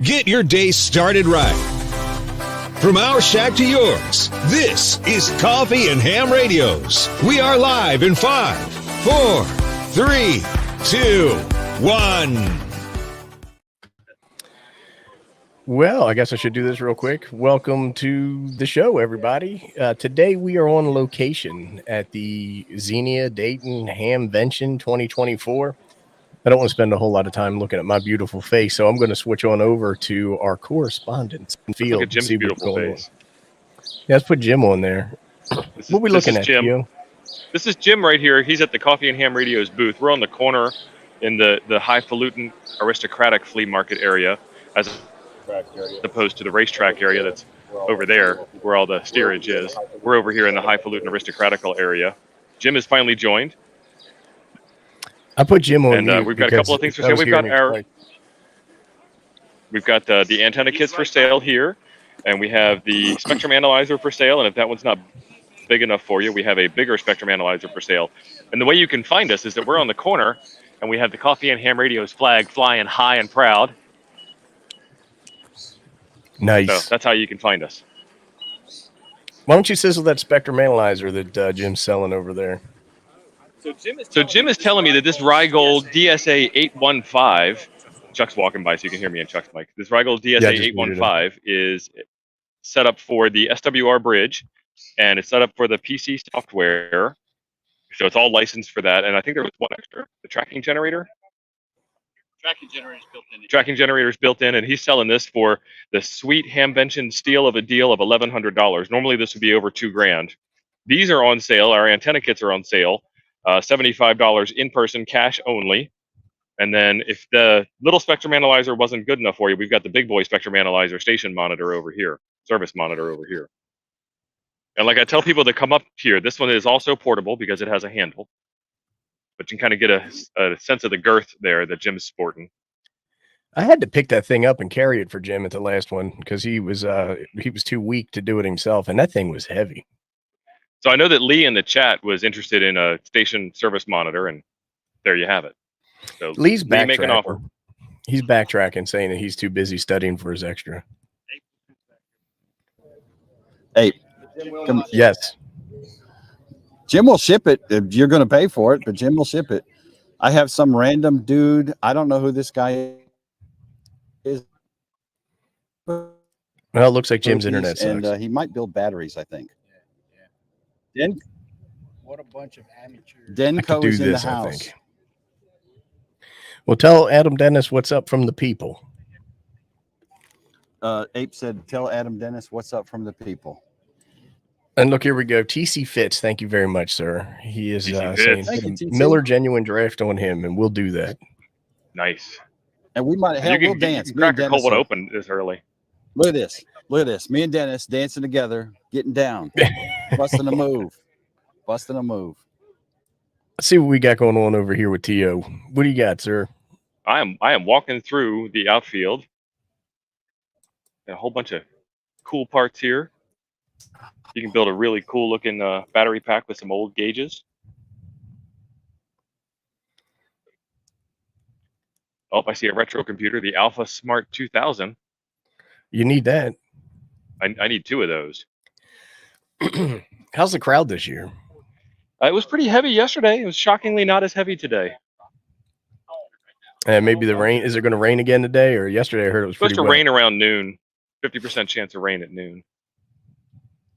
Get your day started right. From our shack to yours, this is Coffee and Ham Radios. We are live in 5, 4, 3, 2, 1. Well, I guess I should do this real quick. Welcome to the show, everybody. Today we are on location at the Xenia Dayton Hamvention 2024. I don't want to spend a whole lot of time looking at my beautiful face, so I'm going to switch on over to our correspondent in field. Look at Jim's beautiful face. Yeah, let's put Jim on there. What are we looking at, Jim? This is Jim right here. He's at the Coffee and Ham Radios booth. We're on the corner in the highfalutin aristocratic flea market area, as opposed to the racetrack area that's over there where all the steerage is. We're over here in the highfalutin aristocratical area. Jim has finally joined. I put Jim on, and we've got a couple of things for sale. We've got the antenna kits for sale here, and we have the spectrum analyzer for sale. And if that one's not big enough for you, we have a bigger spectrum analyzer for sale. And the way you can find us is that we're on the corner, and we have the Coffee and Ham Radios flag flying high and proud. Nice. So that's how you can find us. Why don't you sizzle that spectrum analyzer that Jim's selling over there? So Jim is telling me that this Rygold DSA 815, Chuck's walking by so you can hear me in Chuck's mic. This Rygold DSA 815 is set up for the SWR bridge, and it's set up for the PC software. So it's all licensed for that. And I think there was one extra, the tracking generator. Tracking generator's built in. Tracking generator's built in, and he's selling this for the sweet Hamvention steal of a deal of $1,100. Normally this would be over $2,000. These are on sale. Our antenna kits are on sale. $75 in person, cash only. And then if the little spectrum analyzer wasn't good enough for you, we've got the big boy spectrum analyzer station monitor over here, service monitor over here. And like I tell people that come up here, this one is also portable because it has a handle. But you can kind of get a sense of the girth there that Jim's sporting. I had to pick that thing up and carry it for Jim at the last one because he was too weak to do it himself, and that thing was heavy. So I know that Lee in the chat was interested in a station service monitor, and there you have it. So Lee's Lee make an offer. He's backtracking, saying that he's too busy studying for his extra. Hey, yes. Jim will ship it if you're going to pay for it, but Jim will ship it. I have some random dude. I don't know who this guy is. Well, it looks like Jim's internet sucks. And he might build batteries, I think. What a bunch of amateurs. Denko is in the house. Well, tell Adam Dennis what's up from the people. Ape said, tell Adam Dennis what's up from the people. And look, here we go. TC Fitz, thank you very much, sir. He is saying Miller genuine draft on him, and we'll do that. Nice. And we might have we'll dance. You can crack a cold one open this early. Look at this. Look at this. Me and Dennis dancing together, getting down, busting a move. Busting a move. Let's see what we got going on over here with T.O. What do you got, sir? I am walking through the outfield. Got a whole bunch of cool parts here. You can build a really cool looking battery pack with some old gauges. Oh, I see a retro computer, the Alpha Smart 2000. You need that. I need 2 of those. How's the crowd this year? It was pretty heavy yesterday. It was shockingly not as heavy today. And maybe the rain. Is it going to rain again today? Or yesterday I heard it was supposed pretty to wet. rain around noon. 50% chance of rain at noon.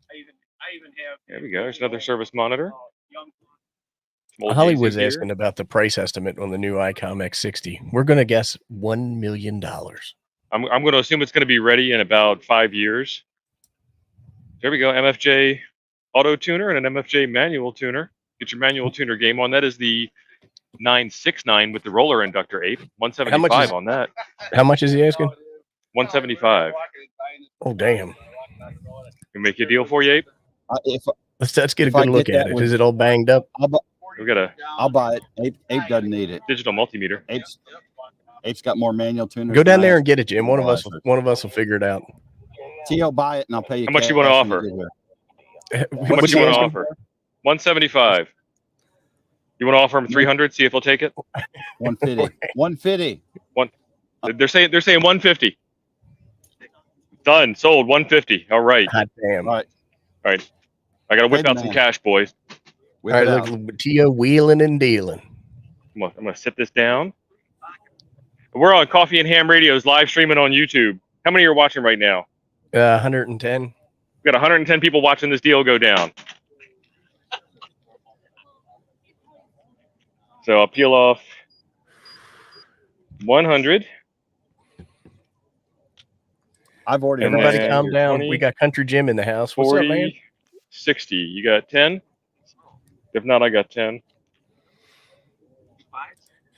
I even have. There we go. There's another service monitor. Holly was asking about the price estimate on the new ICOM X60. We're going to guess $1 million. I'm going to assume it's going to be ready in about 5 years. There we go. MFJ auto tuner and an MFJ manual tuner. Get your manual tuner game on. That is the 969 with the roller inductor ape. 175 on that. How much is he asking? 175. Oh, damn. Can make you a deal for you, ape? Let's get a good look at it. Is it all banged up? I'll buy it. Ape doesn't need it. Digital multimeter. Ape's got more manual tuners. Go down there and get it, Jim. One of us will figure it out. T.O. buy it and I'll pay you. How much you want to offer? How much you want to offer? 175. You want to offer him 300? See if he'll take it. 150. 150. They're saying 150. Done. Sold. 150. All right. Hot damn. All right. I gotta whip Hey, out some man. cash, boys. Whip All it right, out. look, Tio wheeling and dealing. I'm gonna sit this down. We're on Coffee and Ham Radio's live streaming on YouTube. How many are watching right now? 110. We got 110 people watching this deal go down. So I'll peel off 100. I've already. And Everybody then calm you're down. 20, We got Country Jim in the house. What's 40, up, man? 60. You got 10? If not, I got 10.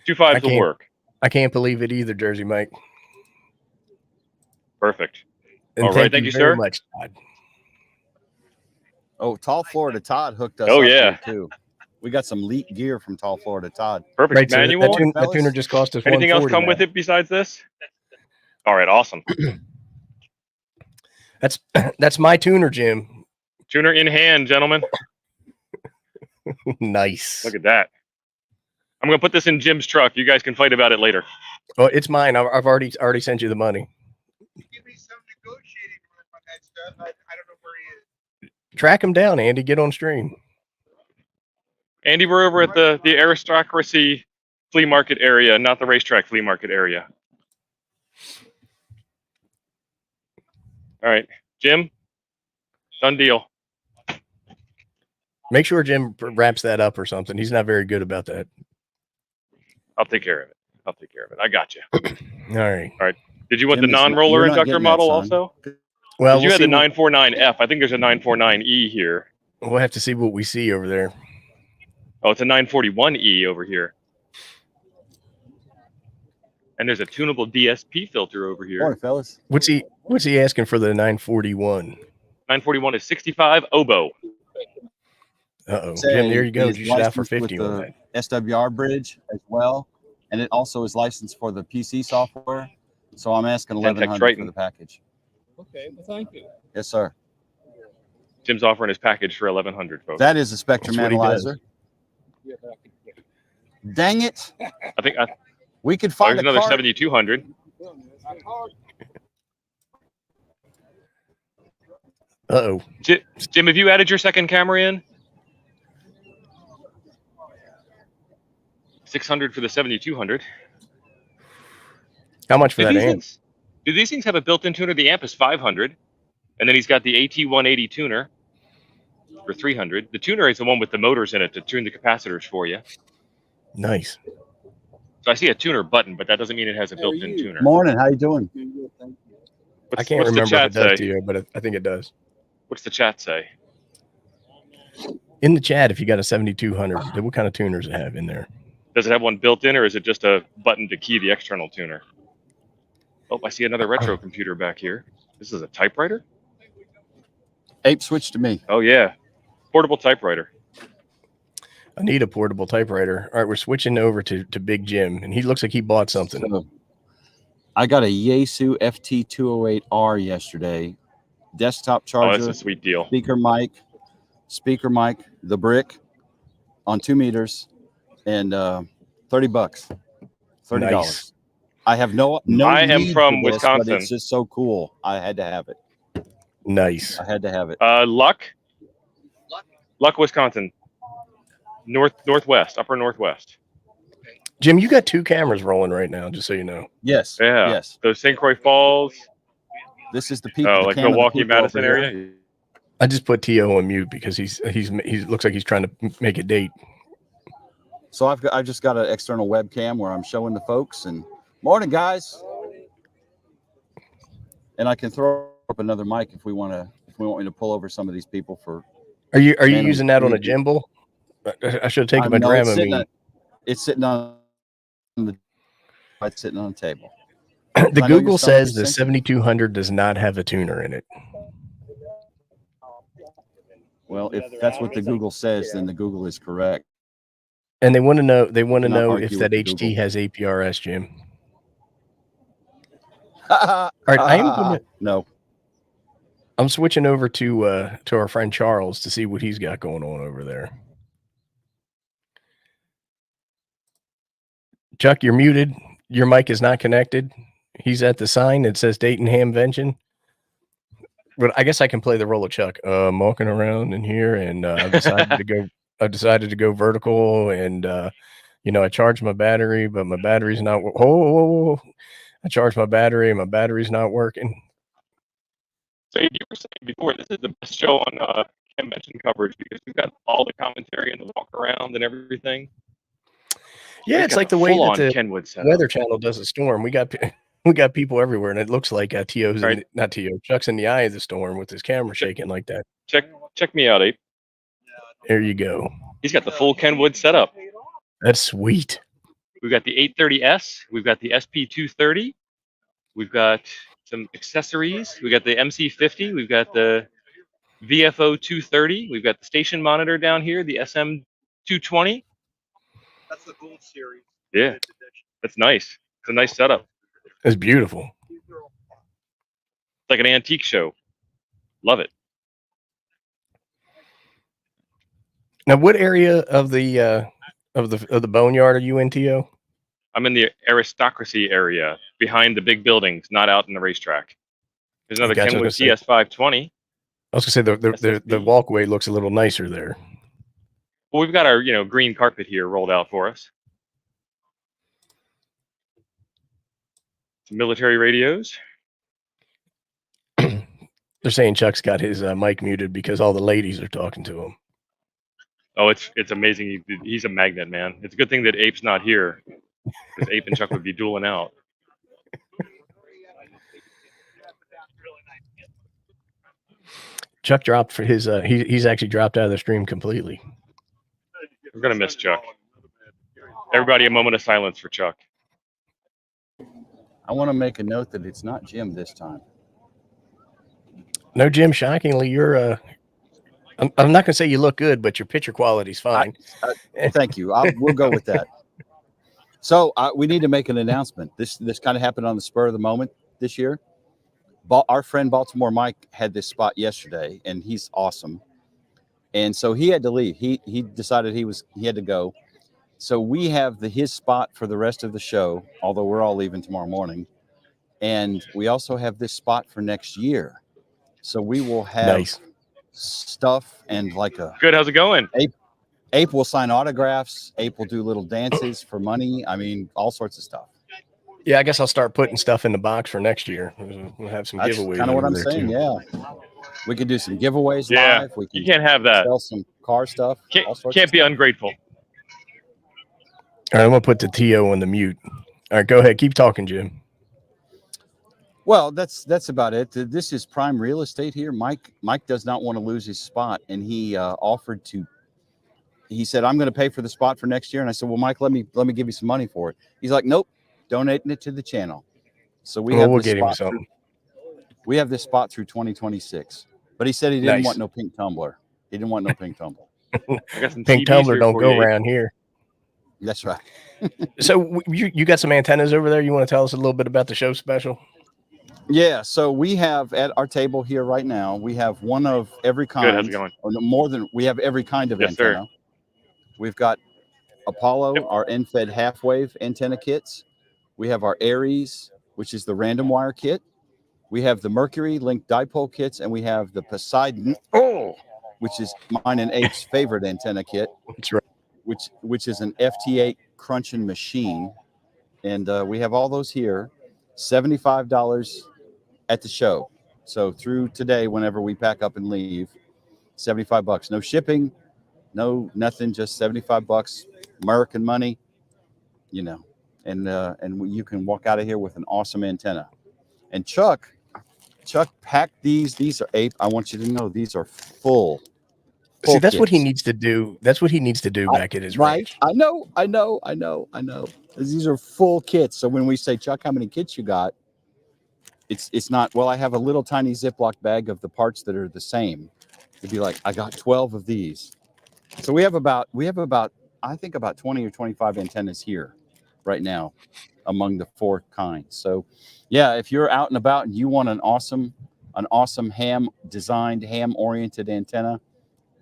2 fives will work. I can't believe it either, Jersey Mike. Perfect. And All right, thank you, very sir. much, Todd. Oh, Tall Florida Todd hooked us Oh, up yeah. here too. We got some elite gear from Tall Florida Todd. Perfect. Right, so Manual. that tuner just cost us Anything else 140 come now. with it besides this? All right, awesome. That's my tuner, Jim. Tuner in hand, gentlemen. Nice. Look at that. I'm gonna put this in Jim's truck. You guys can fight about it later. Oh, it's mine. I've already sent you the money. Give me some negotiating room on that stuff. I don't know where he is. Track him down, Andy. Get on stream. Andy, we're over at the aristocracy flea market area, not the racetrack flea market area. All right, Jim, done deal. Make sure Jim wraps that up or something. He's not very good about that. I'll take care of it. I got you. All right. Did you want Jim, the non-roller you're not inductor getting that, model son. also? Well, You had the 949F. I think there's a 949E here. We'll have to see what we see over there. Oh, it's a 941E over here. And there's a tunable DSP filter over here. Morning, fellas. What's he asking for the 941? 941 is 65 oboe. Uh-oh. Say Jim, there you go. it is You should have for licensed with 50 on the that. SWR bridge as well, and it also is licensed for the PC software. So I'm asking Tech 1100 Triton. for the package. Okay, well, thank you. Yes, sir. Jim's offering his package for 1100, folks. That is a spectrum That's what he does. analyzer. Dang it! I think We could there's find another cart. 7200. Uh-oh. Jim, have you added your second camera in? 600 for the 7200. How much for Do that amp? these things have a built-in tuner? The amp is 500, and then he's got the AT180 tuner for 300. The tuner is the one with the motors in it to tune the capacitors for you. Nice. So I see a tuner button, but that doesn't mean it has a built-in tuner. Morning. How you doing? I can't what's remember the if chat it does say? to you, but I think it does. What's the chat say? In the chat, if you got a 7200, what kind of tuners it have in there? Does it have one built in, or is it just a button to key the external tuner? Oh, I see another retro computer back here. This is a typewriter? Ape, switch to me. Oh, yeah. Portable typewriter. I need a portable typewriter. All right, we're switching over to Big Jim, and he looks like he bought something. So, I got a Yaesu FT208R yesterday. Desktop Oh, charger, that's a sweet deal. speaker mic, the brick on 2 meters, and $30. $30. Nice. I have no. I am need from for this, but Wisconsin. It's just so cool. I had to have it. Nice. I had to have it. Luck, Wisconsin. Northwest, upper northwest. Jim, you got 2 cameras rolling right now, just so you know. Yes. Yeah. Yes. Those St. Croix Falls. This is the people. Oh, the like cam of the Milwaukee, people Madison over here. area. I just put T.O. on mute because he looks like he's trying to make a date. So I've just got an external webcam where I'm showing the folks and morning guys, and I can throw up another mic if we want me to pull over some of these people for. Are you Man, using that on a maybe. gimbal? I should have taken my No, Dramamine. it's sitting on the table. The I know your Google son says is the sensitive. 7200 does not have a tuner in it. Well, if that's what the Google says, then the Google is correct. And they want to know Not argue if with that the HT Google. has APRS, Jim. All right, I'm switching over to our friend Charles to see what he's got going on over there. Chuck, you're muted. Your mic is not connected. He's at the sign. It says Dayton Hamvention. but I guess I can play the role of Chuck. I'm walking around in here, and I've decided to go. I decided to go vertical, and I charged my battery, but my battery's not. I charged my battery, and my battery's not working. So you were saying before, this is the best show on Hamvention coverage because we've got all the commentary and the walk around and everything. Yeah, it's like the way that the Kenwood setup. Weather Channel does a storm. We got people everywhere, and it looks like T.O.'s Right. not T.O. Chuck's in the eye of the storm with his camera shaking like that. Check me out, Ape. There you go. He's got the full Kenwood setup. That's sweet. We've got the 830S. We've got the SP230. We've got some accessories. We've got the MC50. We've got the VFO 230. We've got the station monitor down here, the SM220. That's the gold series. Yeah, that's nice. It's a nice setup. It's beautiful. It's like an antique show. Love it. Now, what area of the boneyard are you in, T.O.? I'm in the aristocracy area behind the big buildings, not out in the racetrack. There's another Gotcha, Kenwood I was CS520. I was gonna say the walkway looks a little nicer there. Well, we've got our green carpet here rolled out for us. Some military radios. They're saying Chuck's got his mic muted because all the ladies are talking to him. Oh, it's amazing. He's a magnet, man. It's a good thing that Ape's not here, because Ape and Chuck would be dueling out. Chuck dropped for his. He's actually dropped out of the stream completely. We're gonna miss Chuck. Everybody, a moment of silence for Chuck. I want to make a note that it's not Jim this time. No, Jim. Shockingly, you're. I'm not gonna say you look good, but your picture quality's fine. Thank you. We'll go with that. So we need to make an announcement. This kind of happened on the spur of the moment this year. Our friend Baltimore Mike had this spot yesterday, and he's awesome. And so he had to leave. He decided he had to go. So we have his spot for the rest of the show, although we're all leaving tomorrow morning. And we also have this spot for next year. So we will have stuff and like a good. How's it going? Ape will sign autographs. Ape will do little dances for money. I mean, all sorts of stuff. Yeah, I guess I'll start putting stuff in the box for next year. We'll have some giveaways. Kind of what I'm saying. Too. Yeah, we could do some giveaways live. You can't have that. Sell some car stuff. Can't be ungrateful. All right, I'm gonna put the TO on the mute. All right, go ahead. Keep talking, Jim. Well, that's about it. This is prime real estate here. Mike does not want to lose his spot, and he offered to. He said, "I'm going to pay for the spot for next year." And I said, "Well, Mike, let me give you some money for it." He's like, "Nope, donating it to the channel." So we'll get him something. We have this spot through 2026, but he said he didn't want no pink tumbler. He didn't want no pink tumbler. Pink tumbler don't go around here. That's right. So you got some antennas over there. You want to tell us a little bit about the show special? Yeah, so we have at our table here right now, we have one of every kind. Good, how's it going? Or more than we have every kind of antenna. Sir. We've got Apollo, our end-fed half-wave antenna kits. We have our Aries, which is the random wire kit. We have the Mercury linked dipole kits, and we have the Poseidon, which is mine and Ape's favorite antenna kit. That's right. Which is an FT8 crunching machine, and we have all those here. $75 at the show. So through today, whenever we pack up and leave, $75. No shipping, no nothing, just $75 American money, and you can walk out of here with an awesome antenna. And Chuck packed these. These are Ape. I want you to know these are full. See, that's kits. What he needs to do. That's what he needs to do back at his ranch. I know. These are full kits. So when we say, Chuck, how many kits you got? It's not, well, I have a little tiny Ziploc bag of the parts that are the same. It'd be like, I got 12 of these. So we have about, I think about 20 or 25 antennas here right now among the 4 kinds. So yeah, if you're out and about and you want an awesome ham designed, ham oriented antenna,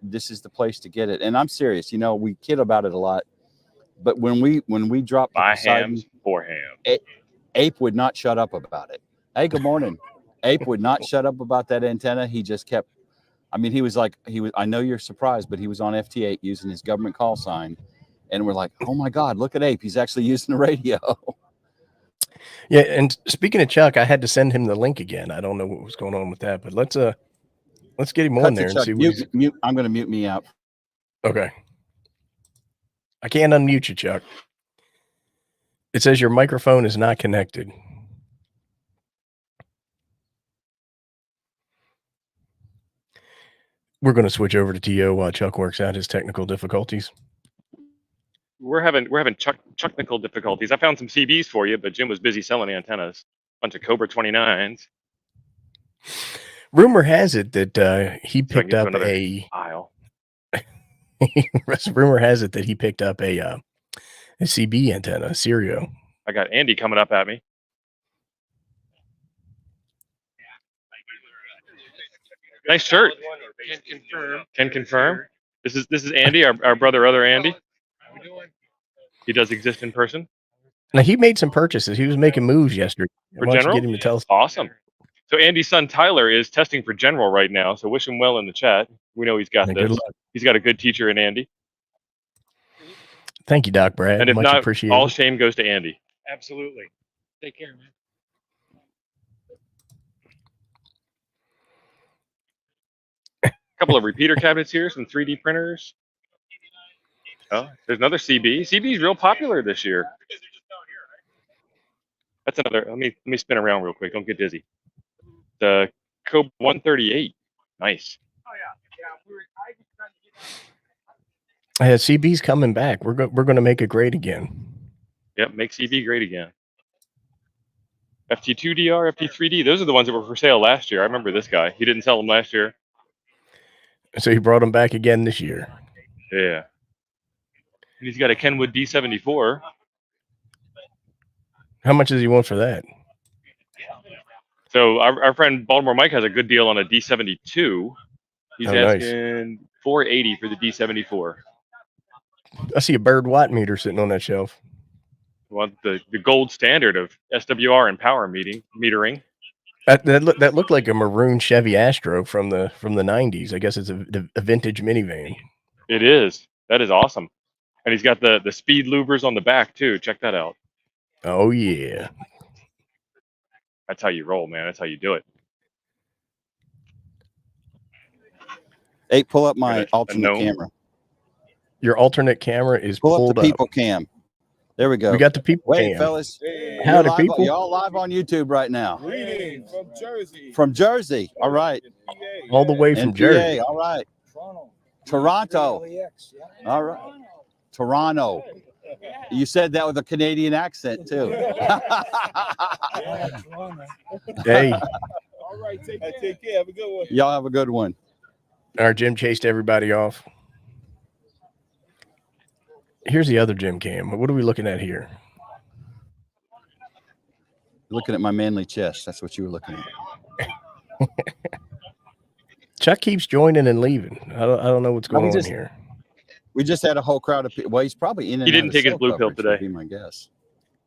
this is the place to get it. And I'm serious, we kid about it a lot, but when we drop buy hams for ham, Ape would not shut up about it. Hey, good morning. Ape would not shut up about that antenna. He just kept. I mean, he was. I know you're surprised, but he was on FT8 using his government call sign, and we're like, oh my God, look at Ape. He's actually using the radio. Yeah, and speaking of Chuck, I had to send him the link again. I don't know what was going on with that, but let's get him on there and Chuck. see what Mute. I'm going to mute me out. Okay. I can't unmute you, Chuck. It says your microphone is not connected. We're going to switch over to TO while Chuck works out his technical difficulties. We're having technical difficulties. I found some CBs for you, but Jim was busy selling antennas. Bunch of Cobra 29s. Rumor has it that he picked up a aisle. Rumor has it that he picked up a CB antenna, a Stereo. I got Andy coming up at me. Nice shirt. Can confirm. This is Andy, our brother, other Andy. He does exist in person. Now he made some purchases. He was making moves yesterday. For General? Get him to tell us. Awesome. So Andy's son Tyler is testing for General right now. So wish him well in the chat. We know he's got this. Good luck. He's got a good teacher in Andy. Thank you, Doc Brad. And if much not, appreciated. all shame goes to Andy. Absolutely. Take care, man. Couple of repeater cabinets here, some 3D printers. Oh, there's another CB. CB is real popular this year. That's another. Let me spin around real quick. Don't get dizzy. The Cobra 138. Nice. Oh yeah. CB's coming back. We're going to make it great again. Yep, make CB great again. FT2DR, FT3D. Those are the ones that were for sale last year. I remember this guy. He didn't sell them last year. So he brought them back again this year. Yeah. And he's got a Kenwood D74. How much does he want for that? So our friend Baltimore Mike has a good deal on a D72. He's asking $480 for the D74. I see a Bird watt meter sitting on that shelf. Well, the gold standard of SWR and power metering. That looked like a maroon Chevy Astro from the 90s. I guess it's a vintage minivan. It is. That is awesome. And he's got the speed louvers on the back too. Check that out. Oh yeah. That's how you roll, man. That's how you do it. Hey, pull up my alternate camera. Your alternate camera is pull up the people cam. There we go. We got the people cam. Wait, fellas. Howdy, people. You're all live on YouTube right now. Greetings from Jersey. From Jersey. All right. All the way from Jersey. All right. Toronto. All right. Toronto. You said that with a Canadian accent too. Hey. All right, take care. Have a good one. Y'all have a good one. Our Jim chased everybody off. Here's the other Jim cam. What are we looking at here? Looking at my manly chest. That's what you were looking at. Chuck keeps joining and leaving. I don't know what's going on here. We just had a whole crowd of people. Well, he's probably in and He didn't take his blue pill today. Would be my guess.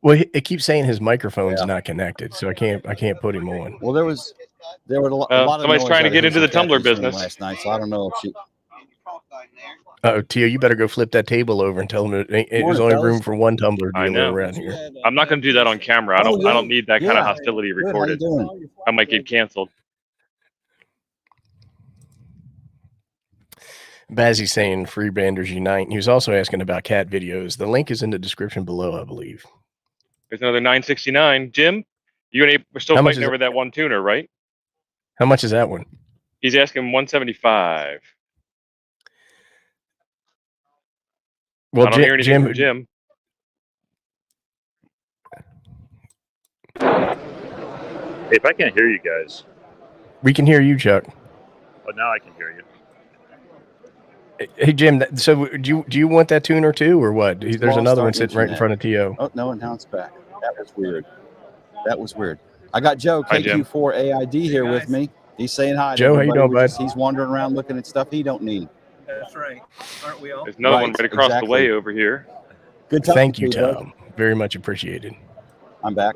Well, it keeps saying his microphone's not connected, so I can't put him on. Well, there were a lot of somebody's trying to get into the tumbler business last night, so I don't know if she. Oh, Tio, you better go flip that table over and tell them there's only room for one tumbler dealer around here. I'm not going to do that on camera. I don't need that kind of hostility recorded. I might get canceled. Bazzy's saying Freebanders Unite. He was also asking about cat videos. The link is in the description below, I believe. There's another 969. Jim, we're still fighting over that one tuner, right? How much is that one? He's asking 175. Well, I don't hear anything from Jim. If I can't hear you guys. We can hear you, Chuck. Oh, now I can hear you. Hey, Jim, so do you want that tuner too, or what? There's another one sitting right in front of T.O. Oh, no, and now it's back. That was weird. I got Joe, KQ4AID here with me. He's saying hi. Joe, how you doing, bud? He's wandering around looking at stuff he don't need. That's right. Aren't we all? There's another one right across the way over here. Good. Thank you, Tom. Very much appreciated. I'm back.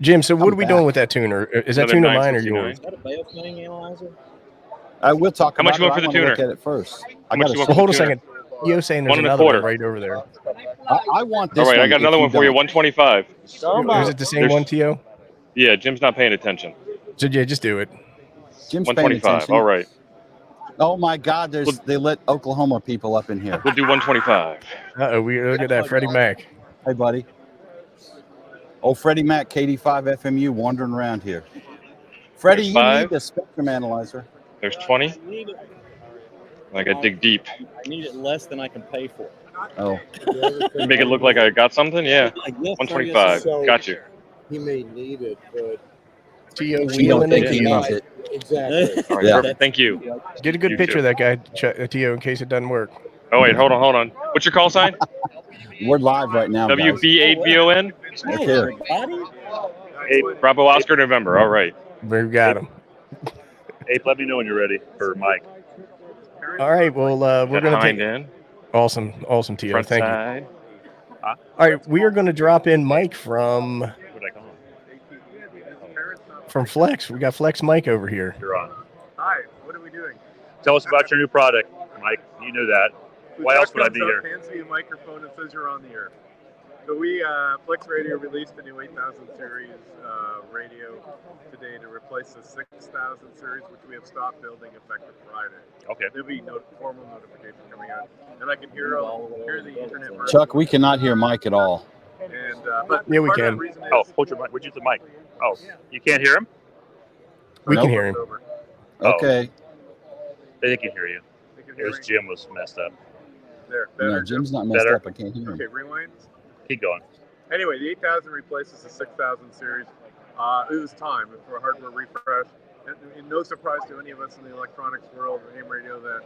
Jim, so what I'm are we back. doing with that tuner? Is that Another tuner mine or 969. yours? Is that a Bale analyzer? I will talk How much about you it. want I for the want to look tuner? at it first. How much you want Well, for hold the a tuner? second. Yo's saying there's 1 another one 1/4. right over there. I want this All right, one. I got if another you one for you. don't. 125. Is it the same There's- one, Tio? Yeah, Jim's not paying attention. So yeah, just do it. Jim's paying 125. attention. All right, Oh my God! They let Oklahoma people up in here. we'll do 125. We look at that, Freddie Mac. Hey, buddy. Old Freddie Mac, KD5 FMU, wandering around here. Freddie, There's you 5. need the spectrum analyzer. There's 20. I need it. I got to dig deep. I need it less than I can pay for. Oh, You make it look like I got something. Yeah, Like, yes, 125. sir, yes, Got you. He may need it, but Tio you don't wheeling think it. he needs it. exactly. All right, Yeah. perfect. Thank you. Get a good You picture too. of that guy, Tio, in case it doesn't work. Oh wait, hold on. What's your call sign? We're live right now, guys. WB8BON. Look here. Hey, Bravo Oscar November. All right. We got him. Ape, let me know when you're ready for Mike. All right. Well, we're Got gonna hind take in, awesome, Tio. front Thank you. side. All right, we are going to drop in Mike from What did I call him? Flex. We got Flex Mike over here. You're on. Hi, what are we doing? Tell us about your new product, Mike. You knew that. Why else would I be here? Hands me a microphone and says you're on the air. So we, Flex Radio released a new 8000 series radio today to replace the 6000 series, which we have stopped building effective Friday. Okay. There'll be formal notification coming out, and I can hear the internet version. Chuck, we cannot hear Mike at all. And but Yeah, we part of can. the reason is Oh, hold your mic. Would you use the mic? Oh, you can't hear him? We can Nope. hear him. over. Oh. Okay. They can hear you. They can hear His me. Jim was messed up. There, No, better. Jim's not messed Better. up. I can't hear him. Okay, rewind. Keep going. Anyway, the 8000 replaces the 6000 series. It was time for a hardware refresh. And no surprise to any of us in the electronics world, ham radio, that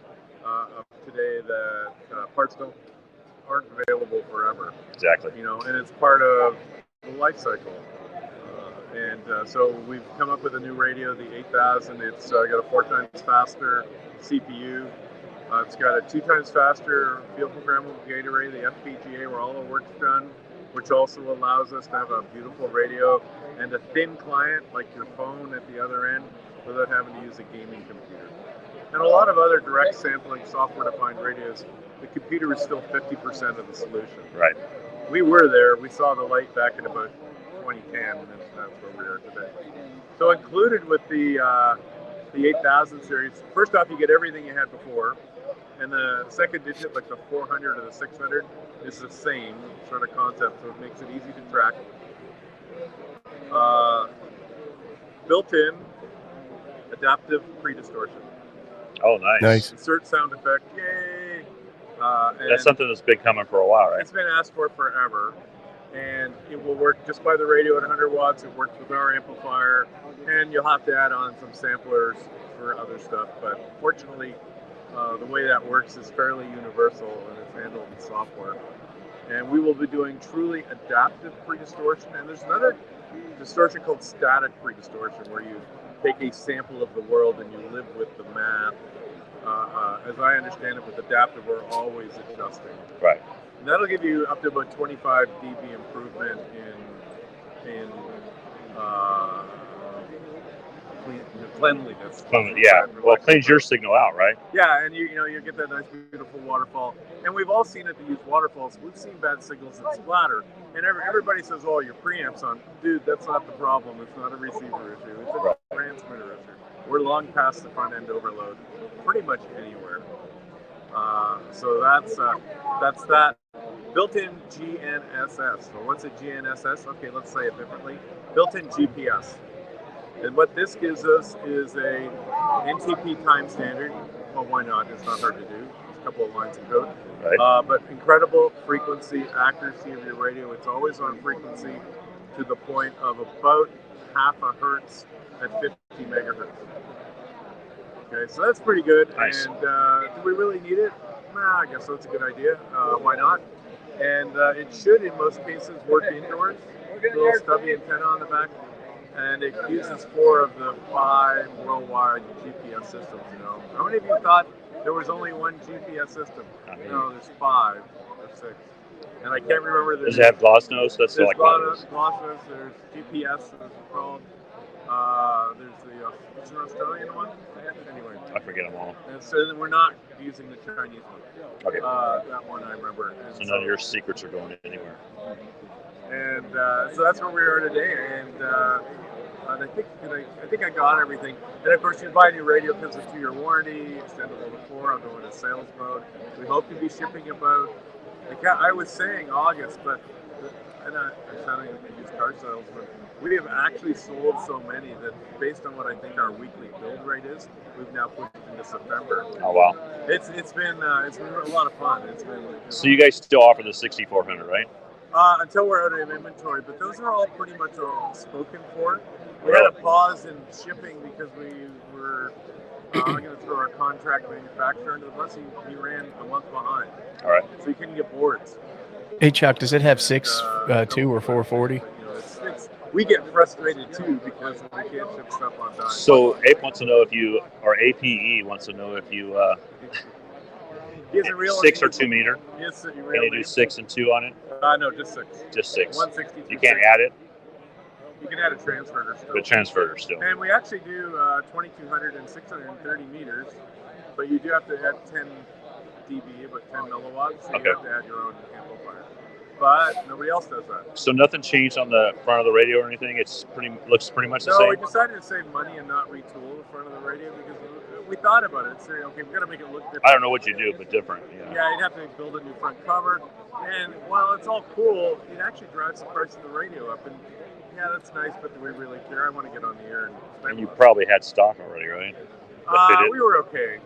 of today, that parts aren't available forever. Exactly. You know, and it's part of the life cycle. So we've come up with a new radio, the 8000. It's got a 4 times faster CPU. It's got a 2 times faster field programmable gate array, the FPGA, where all the work's done, which also allows us to have a beautiful radio and a thin client like your phone at the other end without having to use a gaming computer. And a lot of other direct sampling software-defined radios, the computer is still 50% of the solution. Right. We were there. We saw the light back in about 2010, and that's where we are today. So included with the 8000 series, first off, you get everything you had before. And the second digit, like the 400 or the 600, is the same sort of concept, so it makes it easy to track. Built-in adaptive pre-distortion. Oh, nice. Nice. Insert sound effect, yay! And That's something that's been coming for a while, right? it's been asked for forever, and it will work just by the radio at 100 watts. It works with our amplifier, and you'll have to add on some samplers for other stuff. But fortunately, the way that works is fairly universal, and it's handled in software. And we will be doing truly adaptive pre-distortion. And there's another distortion called static pre-distortion, where you take a sample of the world and you live with the math. As I understand it, with adaptive, we're always adjusting. Right. And that'll give you up to about 25 dB improvement in cleanliness. Yeah. Well, it cleans your signal out, right? Yeah, and you get that nice, beautiful waterfall. And we've all seen it to use waterfalls. We've seen bad signals that splatter. And everybody says, "Oh, your preamp's on." Dude, that's not the problem. It's not a receiver issue. It's a transmitter issue. We're long past the front end overload, pretty much anywhere. So that's that. Built-in GNSS. So what's a GNSS? Okay, let's say it differently. Built-in GPS. And what this gives us is a NTP time standard. Well, why not? It's not hard to do. It's a couple of lines of code. Right. But incredible frequency accuracy of your radio. It's always on frequency to the point of about half a hertz at 50 megahertz. Okay, so that's pretty good. Nice. And do we really need it? Nah, I guess that's a good idea. Why not? And it should, in most cases, work indoors. Little stubby antenna on the back. And it uses 4 of the 5 worldwide GPS systems. How many of you thought there was only one GPS system? No, there's 5 or 6. and I can't remember the. Does it have gloss nose? That's There's like what it is. Glosses, there's GPS, as it's called. There's the it's an Australian one. Anyway, I forget them all. and so we're not using the Chinese one. Okay. That one I remember. And So none of your secrets are going anywhere. And so that's where we are today. And I think I got everything. And of course, you buy a new radio, comes with a 2-year warranty, extendable to 4. I'll go into sales mode. We hope to be shipping about. I was saying August, but and I'm sounding like a used car salesman. We have actually sold so many that, based on what I think our weekly build rate is, we've now pushed into September. Oh wow! It's been a lot of fun. So you guys still offer the 6400, right? Until we're out of inventory, but those are all pretty much all spoken for. We had a pause in shipping because we were going to throw our contract manufacturer into the bus. He ran a month behind. All right. So you couldn't get boards. Hey Chuck, does it have 6.2 or 440? You know, we get frustrated too because we can't ship stuff on time. So Ape wants to know if you, or APE wants to know if you, he has a real 6 or 2 meter. Yes, Can you do 6 and 2 on it? No, just 6. Just 6. 160. You can't add it. You can add a transverter still. The transverter still. And we actually do 2,200 and 630 meters, but you do have to add 10 dB, about 10 milliwatts, so you have to add your own amplifier. But nobody else does that. So nothing changed on the front of the radio or anything? It's looks pretty much the same? No, we decided to save money and not retool the front of the radio because we thought about it. So, okay, we've got to make it look different. I don't know what you do, but different. Yeah, you'd have to build a new front cover. And while it's all cool, it actually drives the price of the radio up. And yeah, that's nice, but do we really care? I want to get on the air and spend And you probably had stock already, right? We were okay.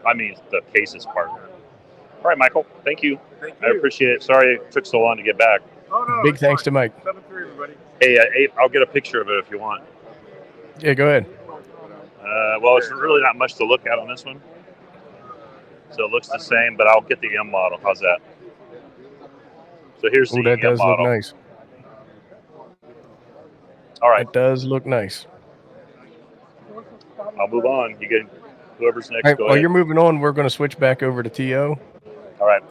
I mean, the cases part. All right, Michael. Thank you. Thank you. I appreciate it. Sorry it took so long to get back. Oh, no, Big thanks to Mike. 7-3, everybody. Hey, Ape, I'll get a picture of it if you want. Yeah, go ahead. Well, it's really not much to look at on this one. So it looks the same, but I'll get the M model. How's that? So here's the that M does model. look nice. All right. It does look nice. I'll move on. You get whoever's next. All right, go while ahead. you're moving on, we're going to switch back over to TO. All right.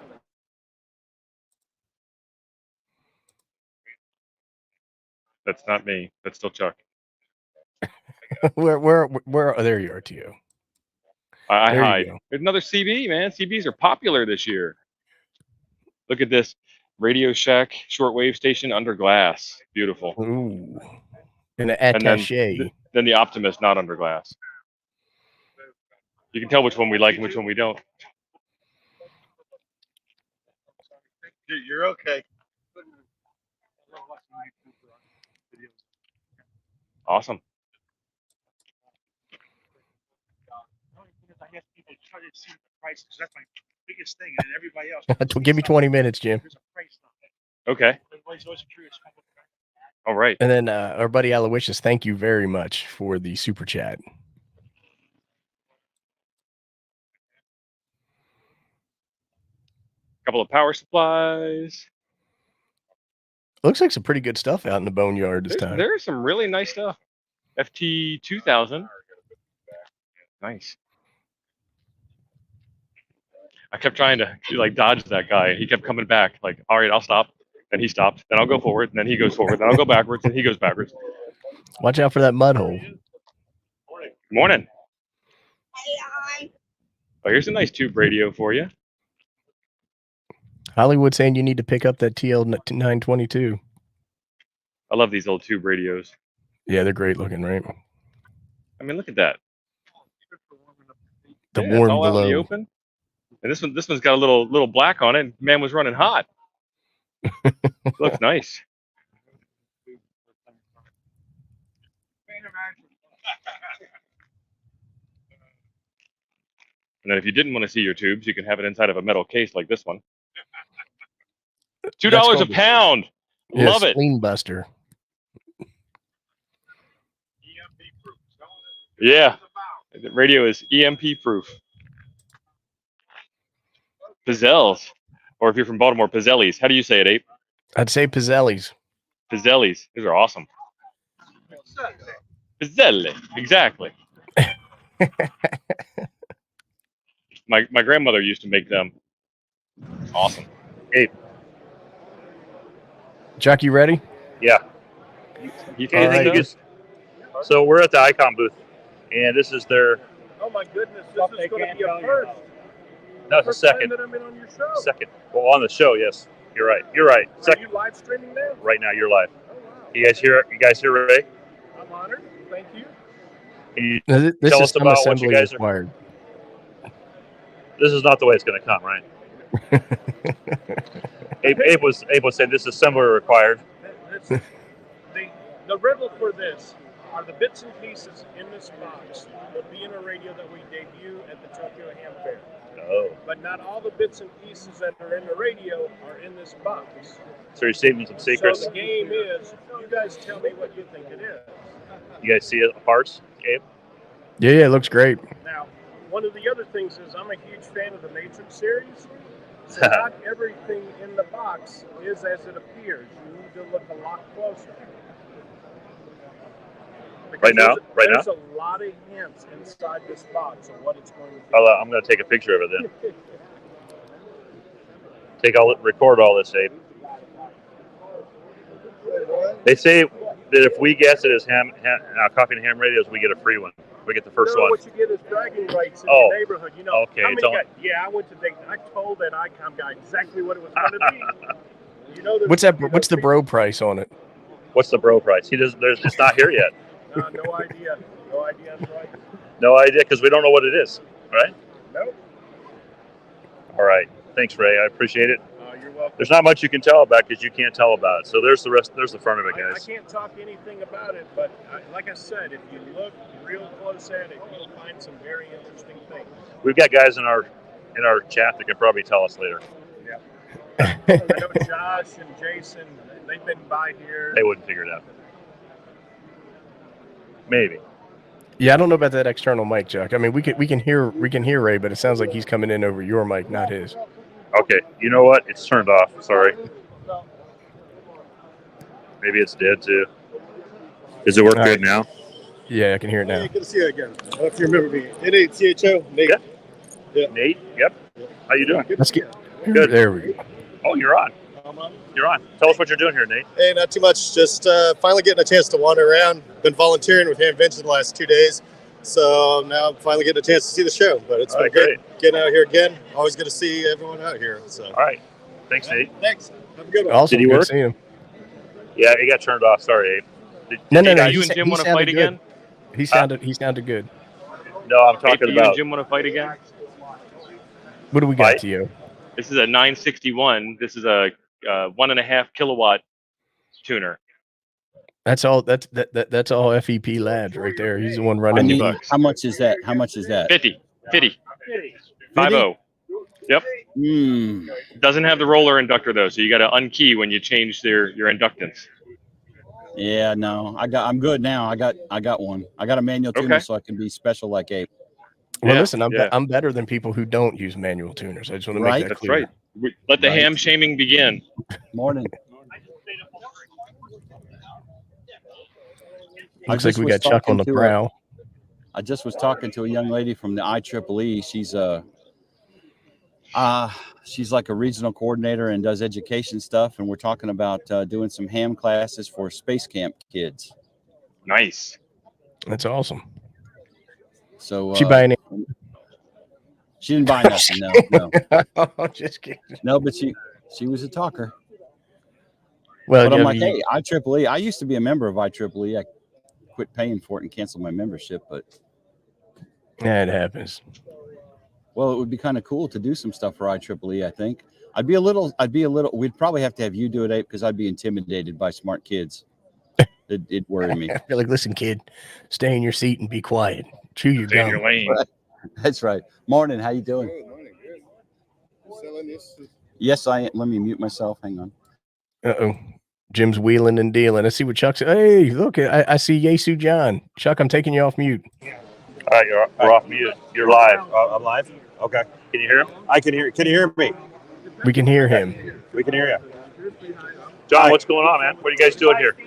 That's not me. That's still Chuck. where oh, there you are, TO. I There you hide. go. There's another CB, man. CBs are popular this year. Look at this. Radio Shack shortwave station under glass. Beautiful. Ooh. An And attaché. then the Optimus not under glass. You can tell which one we like and which one we don't. Dude, you're okay. Awesome. I guess people try to see the price because that's my biggest thing, and everybody else. Give me 20 minutes, Jim. There's a price on it. Okay. Everybody's always curious. All right. And then our buddy Aloysius, thank you very much for the super chat. Couple of power supplies. Looks like some pretty good stuff out in the boneyard this time. There's some really nice stuff. FT 2000. Nice. I kept trying to dodge that guy. He kept coming back. Like, all right, I'll stop. Then he stopped. Then I'll go forward. And then he goes forward. Then I'll go backwards. And he goes backwards. Watch out for that mud hole. Morning. Oh, here's a nice tube radio for you. Hollywood saying you need to pick up that TL 922. I love these old tube radios. Yeah, they're great looking, right? I mean, look at that. The It's warm all out in the glow. open. And this one's got a little black on it. Man was running hot. Looks nice. And then if you didn't want to see your tubes, you can have it inside of a metal case like this one. $2 a called the- pound. Yeah, Love it. Spleen buster. Yeah. The radio is EMP proof. Pizzelles. Or if you're from Baltimore, Pizzellis. How do you say it, Ape? I'd say Pizzelli's. Pizzellis. These are awesome. Pizzelli. Exactly. My grandmother used to make them. Awesome. Ape, Chuck, you ready? Yeah. You All think right. so? So we're at the Icon booth, and this is their. Oh my goodness, this is going to be a first. No, it's a First time second. that I'm in on your show. Second. Well, on the show, yes. You're right. You're right. Are Second. you live streaming now? Right now, you're live. Oh wow. You guys hear Ray? I'm honored. Thank you. Can you Now, this tell is us some about what assembly you guys are? required. This is not the way it's going to come, right? Abe was saying this is similar required. The riddle for this are the bits and pieces in this box will be in a radio that we debut at the Tokyo Ham Fair. Oh. But not all the bits and pieces that are in the radio are in this box. So you're saving some secrets. So the game is, you guys tell me what you think it is. You guys see it, parts, Abe? Yeah, it looks great. Now, one of the other things is I'm a huge fan of the Matrix series. So not everything in the box is as it appears. You need to look a lot closer. Right now? There's a lot of hints inside this box of what it's going to be. I'm going to take a picture of it then. Record all this, Abe. They say that if we guess it as Coffee and Ham Radios, we get a free one. We get the first one. What you get is bragging rights in your neighborhood. You know, okay. How many guys, I went to Dayton. I told that ICOM guy exactly what it was going to be. You know, What's the bro price on it? What's the bro price? It's not here yet. No idea. No idea on price. No idea, because we don't know what it is, right? Nope. All right. Thanks, Ray. I appreciate it. You're welcome. There's not much you can tell about because you can't tell about it. So there's the rest. There's the front of it, guys. I can't talk anything about it, but like I said, if you look real close at it, you'll find some very interesting things. We've got guys in our chat that can probably tell us later. Yeah. I know Josh and Jason. They've been by here. They wouldn't figure it out. Maybe. Yeah, I don't know about that external mic, Chuck. I mean, we can hear Ray, but it sounds like he's coming in over your mic, not his. Okay, you know what? It's turned off. Sorry. Maybe it's dead too. Does it work good now? Yeah, I can hear it now. Hey, good to see you again. I don't know if you remember me. N-A-T-H-O, Nate. Yeah. Nate, yep. How you doing? Let's get good. There we go. Oh, you're on. You're on. Tell us what you're doing here, Nate. Hey, not too much. Just finally getting a chance to wander around. Been volunteering with Hamvention the last 2 days. So now I'm finally getting a chance to see the show. But it's been good getting out here again. Always good to see everyone out here. So. All right. Thanks, Nate. Thanks. Have a good one. Awesome. Did he Good work? to see him. Yeah, he got turned off. Sorry, Abe. No. You and Jim want to fight again? He sounded good. No, I'm talking Abe, do you about. and Jim want to fight again? What do we got to you? This is a 961. This is a 1.5 kilowatt tuner. That's all. That's all FEP Labs right there. He's the one running the bucks. How much is that? How much is that? 50. 50. 50. Yep. Doesn't have the roller inductor though, so you got to unkey when you change your inductance. Yeah, no, I'm good now. I got one. I got a manual tuner, so I can be special like Abe. Well, listen, I'm better than people who don't use manual tuners. I just want to make that clear. That's right. Let the ham shaming begin. Morning. Looks like we got Chuck on the prowl. I just was talking to a young lady from the IEEE. She's like a regional coordinator and does education stuff, and we're talking about doing some ham classes for space camp kids. Nice. That's awesome. So she buy anything? She didn't buy nothing. No. Just kidding. No, but she was a talker. Well, but I'm like, hey, IEEE. I used to be a member of IEEE. I quit paying for it and canceled my membership, but yeah, it happens. Well, it would be kind of cool to do some stuff for IEEE. I think I'd be a little. We'd probably have to have you do it, Abe, because I'd be intimidated by smart kids. It'd worry me. I'd be like, listen, kid, stay in your seat and be quiet. Chew your gum. Your lane. Right. That's right. Morning. How you doing? Good morning. Good. Selling this? Yes, I am. Let me mute myself. Hang on. Uh-oh. Jim's wheeling and dealing. Let's see what Chuck said. Hey, look, I see Yesu John. Chuck, I'm taking you off mute. All right, you're off mute. You're live. I'm live? Okay. Can you hear him? I can hear. Can you hear me? We can hear him. We can hear you. John, what's going on, man? What are you guys doing here?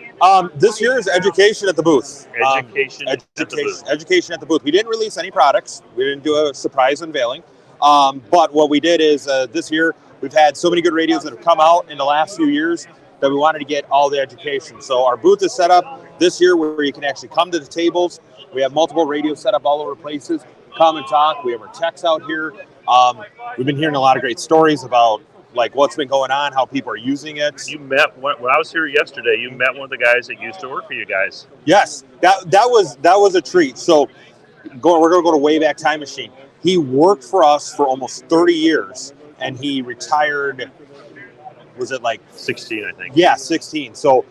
This year is education at the booth. Education at the booth. Education at the booth. We didn't release any products. We didn't do a surprise unveiling. But what we did is this year we've had so many good radios that have come out in the last few years that we wanted to get all the education. So our booth is set up this year where you can actually come to the tables. We have multiple radios set up all over places. Come and talk. We have our techs out here. We've been hearing a lot of great stories about like what's been going on, how people are using it. You met when I was here yesterday. You met one of the guys that used to work for you guys. Yes, that was a treat. So we're going to go to Wayback Time Machine. He worked for us for almost 30 years, and he retired. Was it like 16? I think. Yeah, 16. So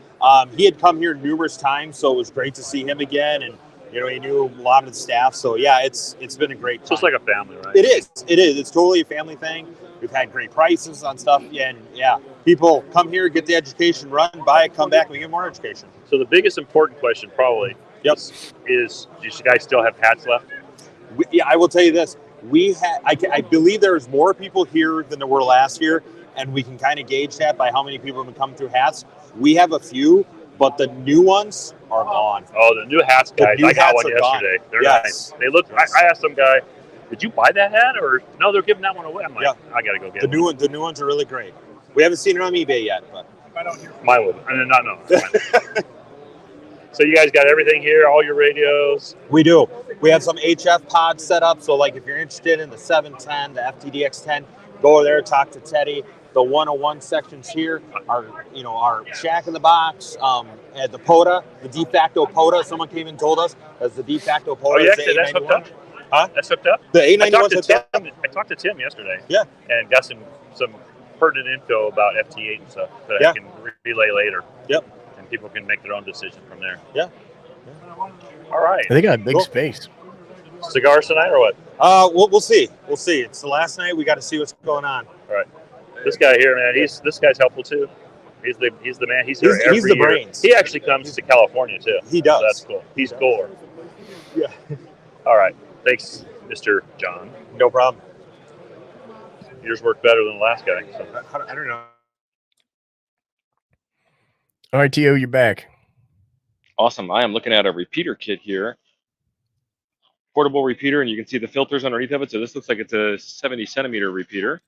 he had come here numerous times, so it was great to see him again, and he knew a lot of the staff. So yeah, it's been a great time. Just like a family, right? It is. It's totally a family thing. We've had great prices on stuff, and yeah, people come here, get the education, run, buy it, come back, and we get more education. So the biggest important question probably is do you guys still have hats left? I will tell you this. I believe there's more people here than there were last year, and we can kind of gauge that by how many people have been coming through hats. We have a few, but the new ones are gone. Oh, the new hats, guys. I got one yesterday. Gone. They're nice. They look. I asked some guy, "Did you buy that hat?" Or no, they're giving that one away. I'm like, I got to go get the new one. The new ones are really great. We haven't seen it on eBay yet, but mine would. I did not know. So you guys got everything here, all your radios? We do. We have some HF pods set up. So like if you're interested in the 710, the FTDX10, go over there, talk to Teddy. The 101 sections here are, our Shack in the Box, at the POTA, the de facto POTA. Someone came and told us that's the de facto POTA. Oh, yeah, that's hooked up? Huh? That's hooked up? The A91's hooked up. I talked to Tim yesterday. Yeah. And got some pertinent info about FT8 and stuff that I can relay later. Yep. And people can make their own decision from there. Yeah. All right. They got big space. Cigars tonight or what? We'll see. We'll see. It's the last night. We got to see what's going on. All right. This guy here, man, this guy's helpful too. He's the man. He's here every he's the year. brains. He actually comes to California too. He does. So that's cool. He's cool. Yeah. All right. Thanks, Mr. John. No problem. Yours worked better than the last guy. So. I don't know. All right, T.O., you're back. Awesome. I am looking at a repeater kit here. Portable repeater, and you can see the filters underneath of it. So this looks like it's a 70 centimeter repeater.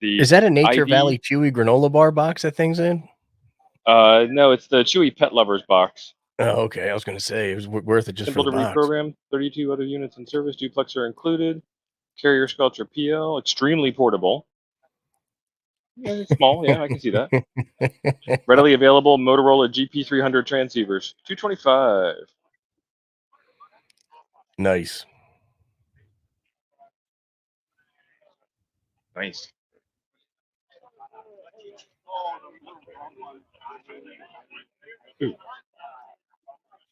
Is that a Nature Valley Chewy granola bar box that thing's in? No, it's the Chewy Pet Lovers box. Oh, okay. I was going to say it was worth it just Simple for the to box. reprogram. 32 other units in service. Duplexer included. Carrier sculpture PL. Extremely portable. Yeah, it's small. Yeah, I can see that. Readily available Motorola GP300 transceivers. $225. Nice. Nice. Ooh.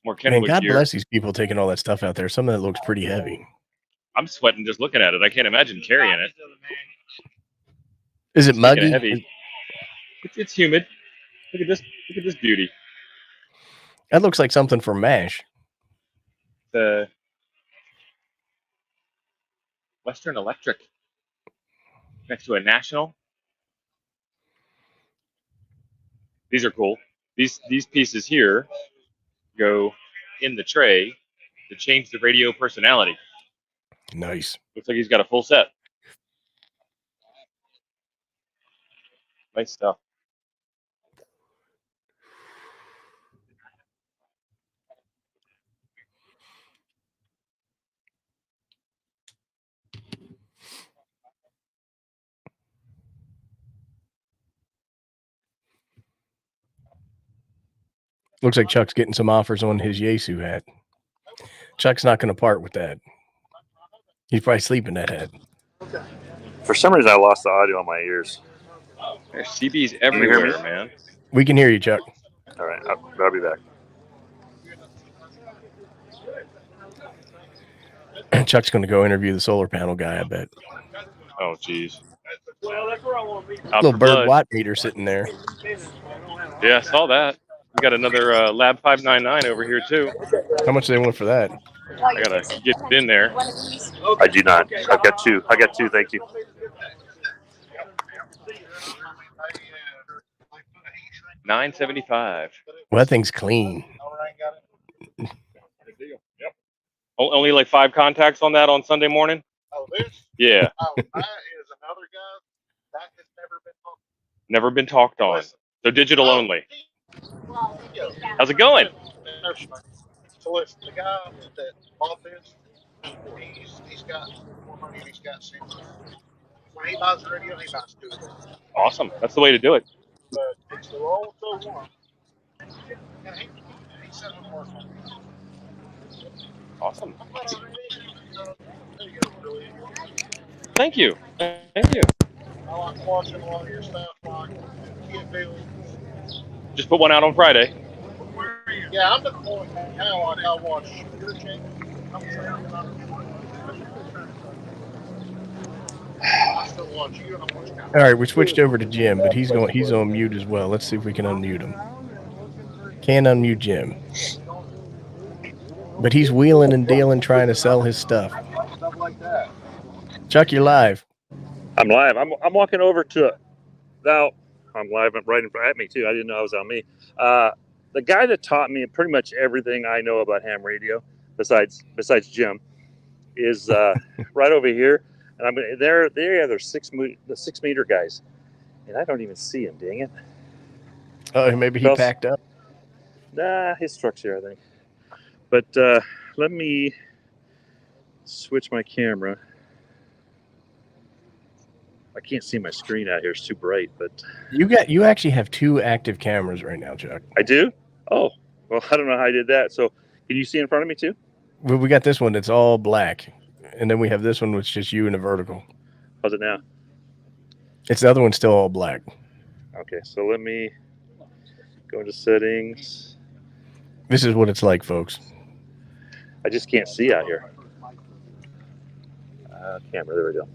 More Kenwood God gear. bless these people taking all that stuff out there. Some of it looks pretty heavy. I'm sweating just looking at it. I can't imagine carrying it. Is it muggy? Heavy. It's humid. Look at this. Look at this beauty. That looks like something for MASH. The Western Electric next to a National. These are cool. These pieces here go in the tray to change the radio personality. Nice. Looks like he's got a full set. Nice stuff. Looks like Chuck's getting some offers on his Yesu hat. Chuck's not going to part with that. He's probably sleeping that hat. For some reason, I lost the audio on my ears. There's CBs everywhere, man. We can hear you, Chuck. All right, I'll be back. Chuck's going to go interview the solar panel guy, I bet. Oh, jeez. Little bird watt meter sitting there. Yeah, I saw that. We got another Lab 599 over here, too. How much do they want for that? I got to get it in there. I do not. I've got two. I got two. Thank you. $975. Well, that thing's clean. Only like 5 contacts on that on Sunday morning? Oh, this? Yeah. Oh, that is another guy that has never been talked. Never been talked on. Listen, So digital only. How's it going? So listen, the guy that bought this, he's got more money than he's got sense. When he buys a radio, he buys two of them. Awesome. That's the way to do it. But it's the roll so warm. And he said I'm working on it. Awesome. Thank you. Thank you. I like watching a lot of your stuff, like kid builds. Just put one out on Friday. Yeah, I'm at the point now, like I watch your channel. I still watch you and I watch All right, we switched over to Jim, but he's on mute as well. Let's see if we can unmute him. Can't unmute Jim. But he's wheeling and dealing trying to sell his stuff. Stuff like that. Chuck, you're live. I'm live. I'm walking over to it. Now, I'm live right in front at me, too. I didn't know it was on me. The guy that taught me pretty much everything I know about ham radio, besides Jim, is right over here. And they're the 6 meter guys. And I don't even see him, dang it. Oh, maybe he packed up. Nah, his truck's here, I think. But let me switch my camera. I can't see my screen out here. It's too bright, but You actually have 2 active cameras right now, Chuck. I do? Oh, well, I don't know how I did that. So can you see in front of me too? Well, we got this one that's all black. And then we have this one, which is just you in a vertical. How's it now? It's the other one's still all black. Okay, so let me go into settings. This is what it's like, folks. I just can't see out here. Camera, there we go.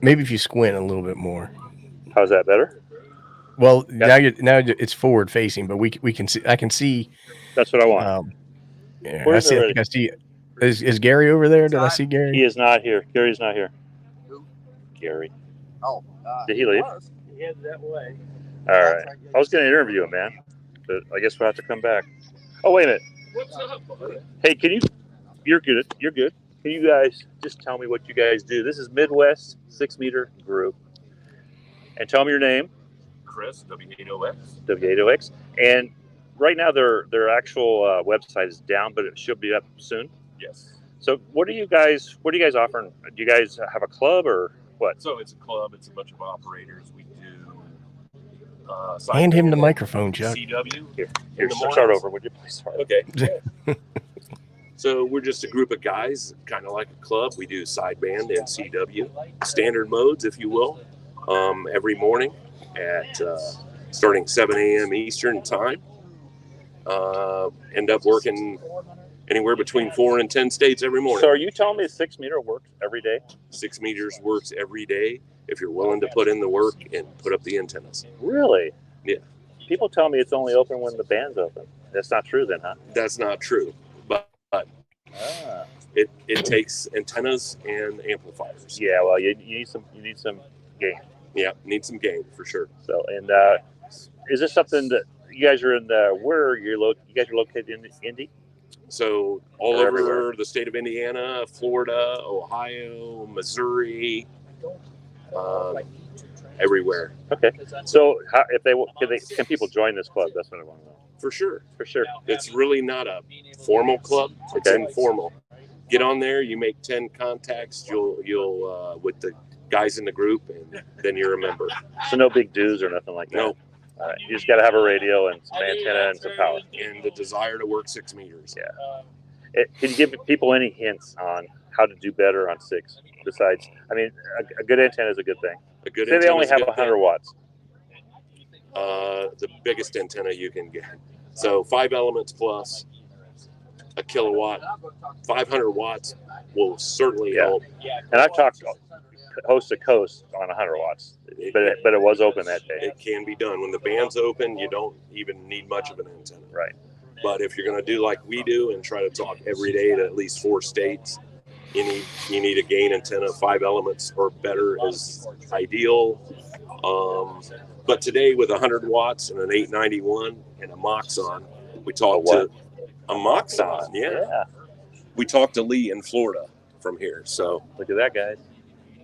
Maybe if you squint a little bit more. How's that better? Well, now it's forward facing, but we can see. I can see. That's what I want. Yeah, I see. Is Gary over there? Did I see Gary? He is not here. Gary's not here. Who? Gary. Oh. Did he leave? He headed that way. All right. I was going to interview him, man, but I guess we'll have to come back. Oh, wait a minute. What's up, buddy? Hey, you're good. You're good. Can you guys just tell me what you guys do? This is Midwest 6 meter group. And tell me your name. Chris, W8OX. W8OX. And right now their actual website is down, but it should be up soon. Yes. So what are you guys offering? Do you guys have a club or what? So it's a club. It's a bunch of operators. We do. Hand him the microphone, Chuck. CW. Here, start over. Would you please start? Okay. So we're just a group of guys, kind of like a club. We do sideband and CW, standard modes, if you will, every morning at starting 7 a.m. Eastern time. End up working anywhere between 4 and 10 states every morning. So are you telling me 6 meter works every day? 6 meters works every day if you're willing to put in the work and put up the antennas. Really? Yeah. People tell me it's only open when the band's open. That's not true then, huh? That's not true. But it takes antennas and amplifiers. Yeah, well, you need some gain. Yeah, need some gain for sure. So, and is this something that you guys are in you guys are located in Indy? So all over the state of Indiana, Florida, Ohio, Missouri, everywhere. Okay. So can people join this club? That's what I want to know. For sure. Yeah. It's really not a formal club. It's informal. Get on there. You make 10 contacts. You'll with the guys in the group, and then you're a member. So no big dues or nothing like that. No. You just got to have a radio and some antenna and some power. And the desire to work 6 meters. Yeah. Can you give people any hints on how to do better on 6? Besides, I mean, a good antenna is a good thing. A good Say antenna they only is have a good 100 thing. watts. The biggest antenna you can get. So 5 elements plus a kilowatt, 500 watts will certainly help. And I've talked coast to coast on 100 watts, but it was open that day. It can be done. When the band's open, you don't even need much of an antenna. Right. But if you're going to do like we do and try to talk every day to at least 4 states, you need a gain antenna. 5 elements or better is ideal. But today with 100 watts and an 891 and a Moxon, we talked to a Moxon. Yeah. We talked to Lee in Florida from here. So look at that, guys.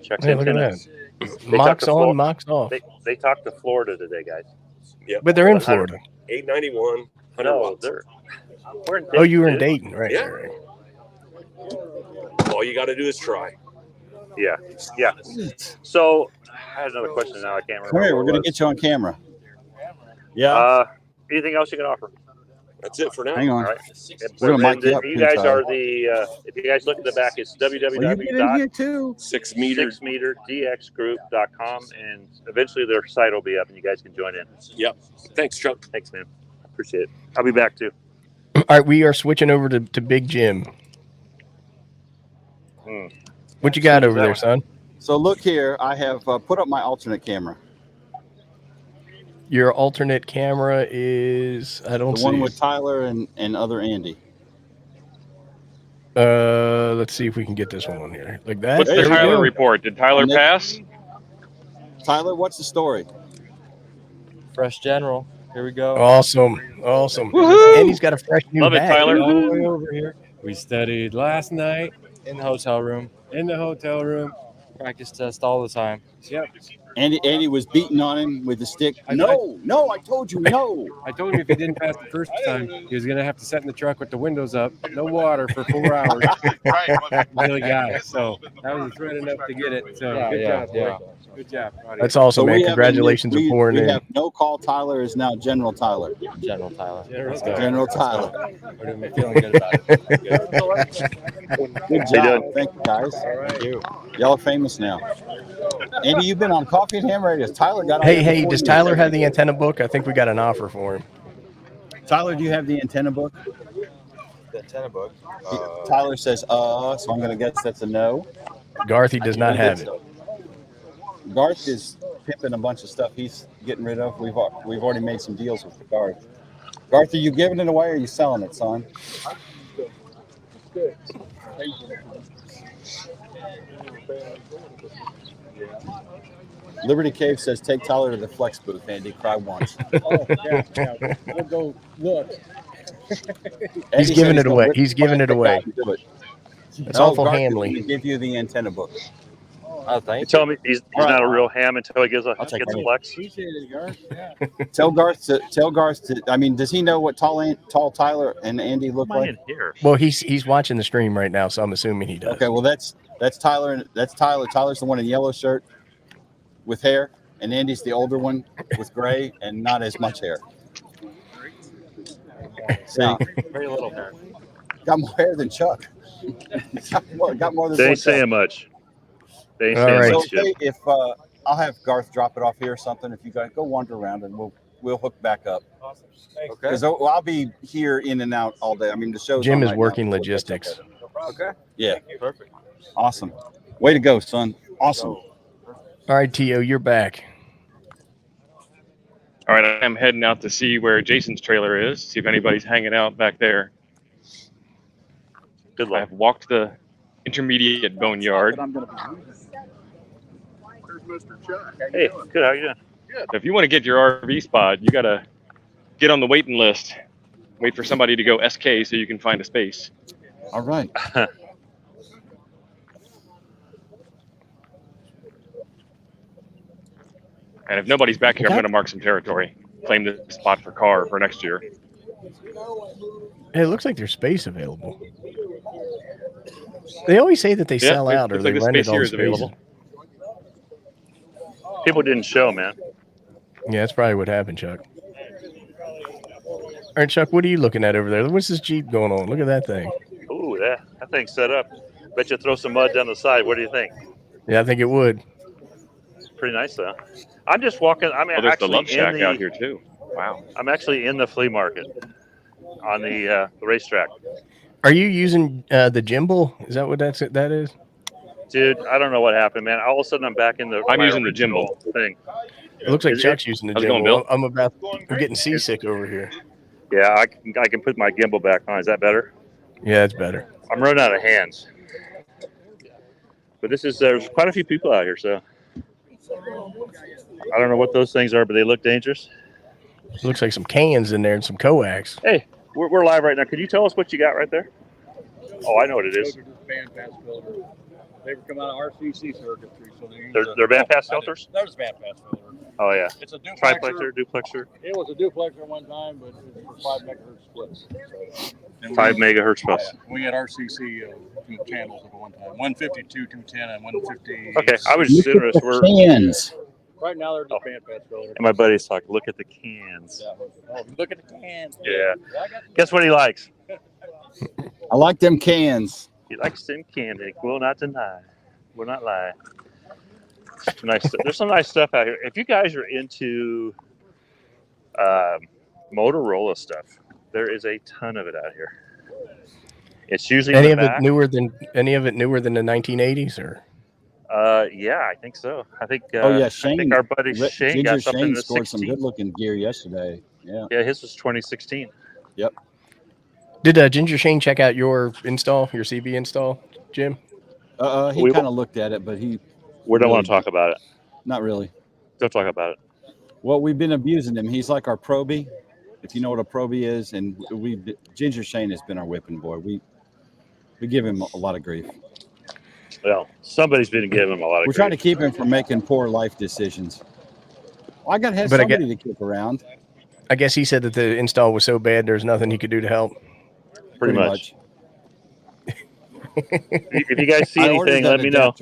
Chuck's Hey, look at antennas. that. Mocks on, mocks off. They talked to Florida today, guys. Yeah, But they're in Florida. 891. 100 No, watts. we're in Dayton, Oh, you were in dude. Dayton, right? Yeah. Right. All you got to do is try. Yeah. So I had another question now. I can't remember. Come here. We're what it going to was. get you on camera. Yeah. Anything else you can offer? That's it for now. Hang on. All right. We're gonna mic you up, You guys Tyler. are the. If you guys look at the back, it's Well, you get in here too. 6 meter. 6meterdxgroup.com, and eventually their site will be up, and you guys can join in. Yep. Thanks, Chuck. Thanks, man. Appreciate it. I'll be back too. All right, we are switching over to Big Jim. What you got over there, son? So look here. I have put up my alternate camera. Your alternate camera is The one with Tyler and other Andy. Let's see if we can get this one on here. Like that. What's the There we Tyler go. report? Did Tyler pass? Tyler, what's the story? Fresh General. Here we go. Awesome. Woohoo! And he's got a fresh new Love it, bag. Tyler. All the way over here. We studied last night in the hotel room. Practice test all the time. Yep. Andy was beating on him with the stick. No, I told you no. I told him if he didn't pass the first time, he was going to have to sit in the truck with the windows up, no water for 4 hours. Really got it. So that was a threat enough to get it. So good job, boy. Good job, buddy. That's awesome, man. we have Congratulations on pouring we in. have no call. Tyler is now General Tyler. General Tyler. General Tyler. We're feeling good about it. Good job. Thank you, guys. Thank you. Y'all are famous now. Andy, you've been on Coffee and Ham Radio. Tyler got on Hey, there before does you. Tyler have the antenna book? I think we got an offer for him. Tyler, do you have the antenna book? The antenna book. Tyler says, so I'm going to guess that's a no. Garthy does not have it. Garth is pimping a bunch of stuff he's getting rid of. We've already made some deals with Garth. Garth, are you giving it away or are you selling it, son? Liberty Cave says, take Tyler to the flex booth, Andy. Cry once. Oh, yeah. We'll go look. He's giving it away. He's giving it away. Do it. It's awful Garth, hamly. we give you the antenna book. Oh, thank You tell me he's not a real ham until he gets a take it. flex. Appreciate it, Garth. Yeah. Tell Garth to. I mean, does he know what tall Tyler and Andy look like? Here. Well, he's watching the stream right now, so I'm assuming he does. Okay, well that's Tyler. That's Tyler. Tyler's the one in yellow shirt with hair, and Andy's the older one with gray and not as much hair. See, Very little hair. got more hair than Chuck. got more than. They one ain't saying Chuck. much. They ain't All saying right. much, So, Jim. hey, if I'll have Garth drop it off here or something. If you guys go wander around, and we'll hook back up. Awesome. Okay. Because I'll be here in and out all day. I mean, the show's Jim on is right working now. logistics. Okay. Yeah. Perfect. Awesome. Way to go, son. Awesome. All right, Tio, you're back. All right, I'm heading out to see where Jason's trailer is, see if anybody's hanging out back there. Good luck. I've walked the intermediate boneyard. There's Mr. Chuck. How you Hey, doing? good. How you doing? So if you want to get your RV spot, you got to get on the waiting list. Wait for somebody to go SK so you can find a space. All right. And if nobody's back here, I'm going to mark some territory. Claim the spot for car for next year. Hey, it looks like there's space available. They always say that they sell out or looks they like the rent space it all here the is spaces. available. People didn't show, man. Yeah, that's probably what happened, Chuck. All right, Chuck, what are you looking at over there? What's this Jeep going on? Look at that thing. Ooh, that thing's set up. Bet you throw some mud down the side. What do you think? Yeah, I think it would. Pretty nice, though. I'm just walking. I'm Oh, there's the actually Love Shack in the, out here, too. Wow. I'm actually in the flea market on the racetrack. Are you using the gimbal? Is that what that is? Dude, I don't know what happened, man. All of a sudden, I'm back in the. I'm my using the original thing. It looks like Is Chuck's it- using the How's it going, Bill? gimbal. I'm getting seasick over here. Yeah, I can put my gimbal back on. Is that better? Yeah, it's better. I'm running out of hands. But there's quite a few people out here, so I don't know what those things are, but they look dangerous. It looks like some cans in there and some coax. Hey, we're live right now. Could you tell us what you got right there? Oh, I know what it is. They come out of RCC circuitry, so they're bandpass filters. There's bandpass filter. Oh yeah. It's a triplexer, duplexer. It was a duplexer one time, but it was 5 megahertz splits. So, 5 megahertz plus. Yeah, we had RCC channels at one time. 152, 210, and 150. Okay, I was just interested. Cans. Right now they're just bandpass filter. And my buddy's talking. Look at the cans. Yeah. Oh, look at the cans. Yeah. Guess what he likes? I like them cans. He likes them cans. He will not deny. Will not lie. Nice. There's some nice stuff out here. If you guys are into Motorola stuff, there is a ton of it out here. It's usually any of it newer than the 1980s, or? Yeah, I think so. I think. Oh yeah, Shane. I think our buddy Shane got something in the scored 16. some good-looking gear yesterday. Yeah. Yeah, his was 2016. Yep. Did Ginger Shane check out your CB install, Jim? He kind of looked at it, but we don't want to talk about it. Not really. Don't talk about it. Well, we've been abusing him. He's like our probie, if you know what a probie is, and Ginger Shane has been our whipping boy. We give him a lot of grief. Well, somebody's been giving him a lot of We're grief. trying to keep him from making poor life decisions. Well, I got to have somebody to kick around. I guess he said that the install was so bad there's nothing he could do to help. Pretty much. If you guys see anything, let me know.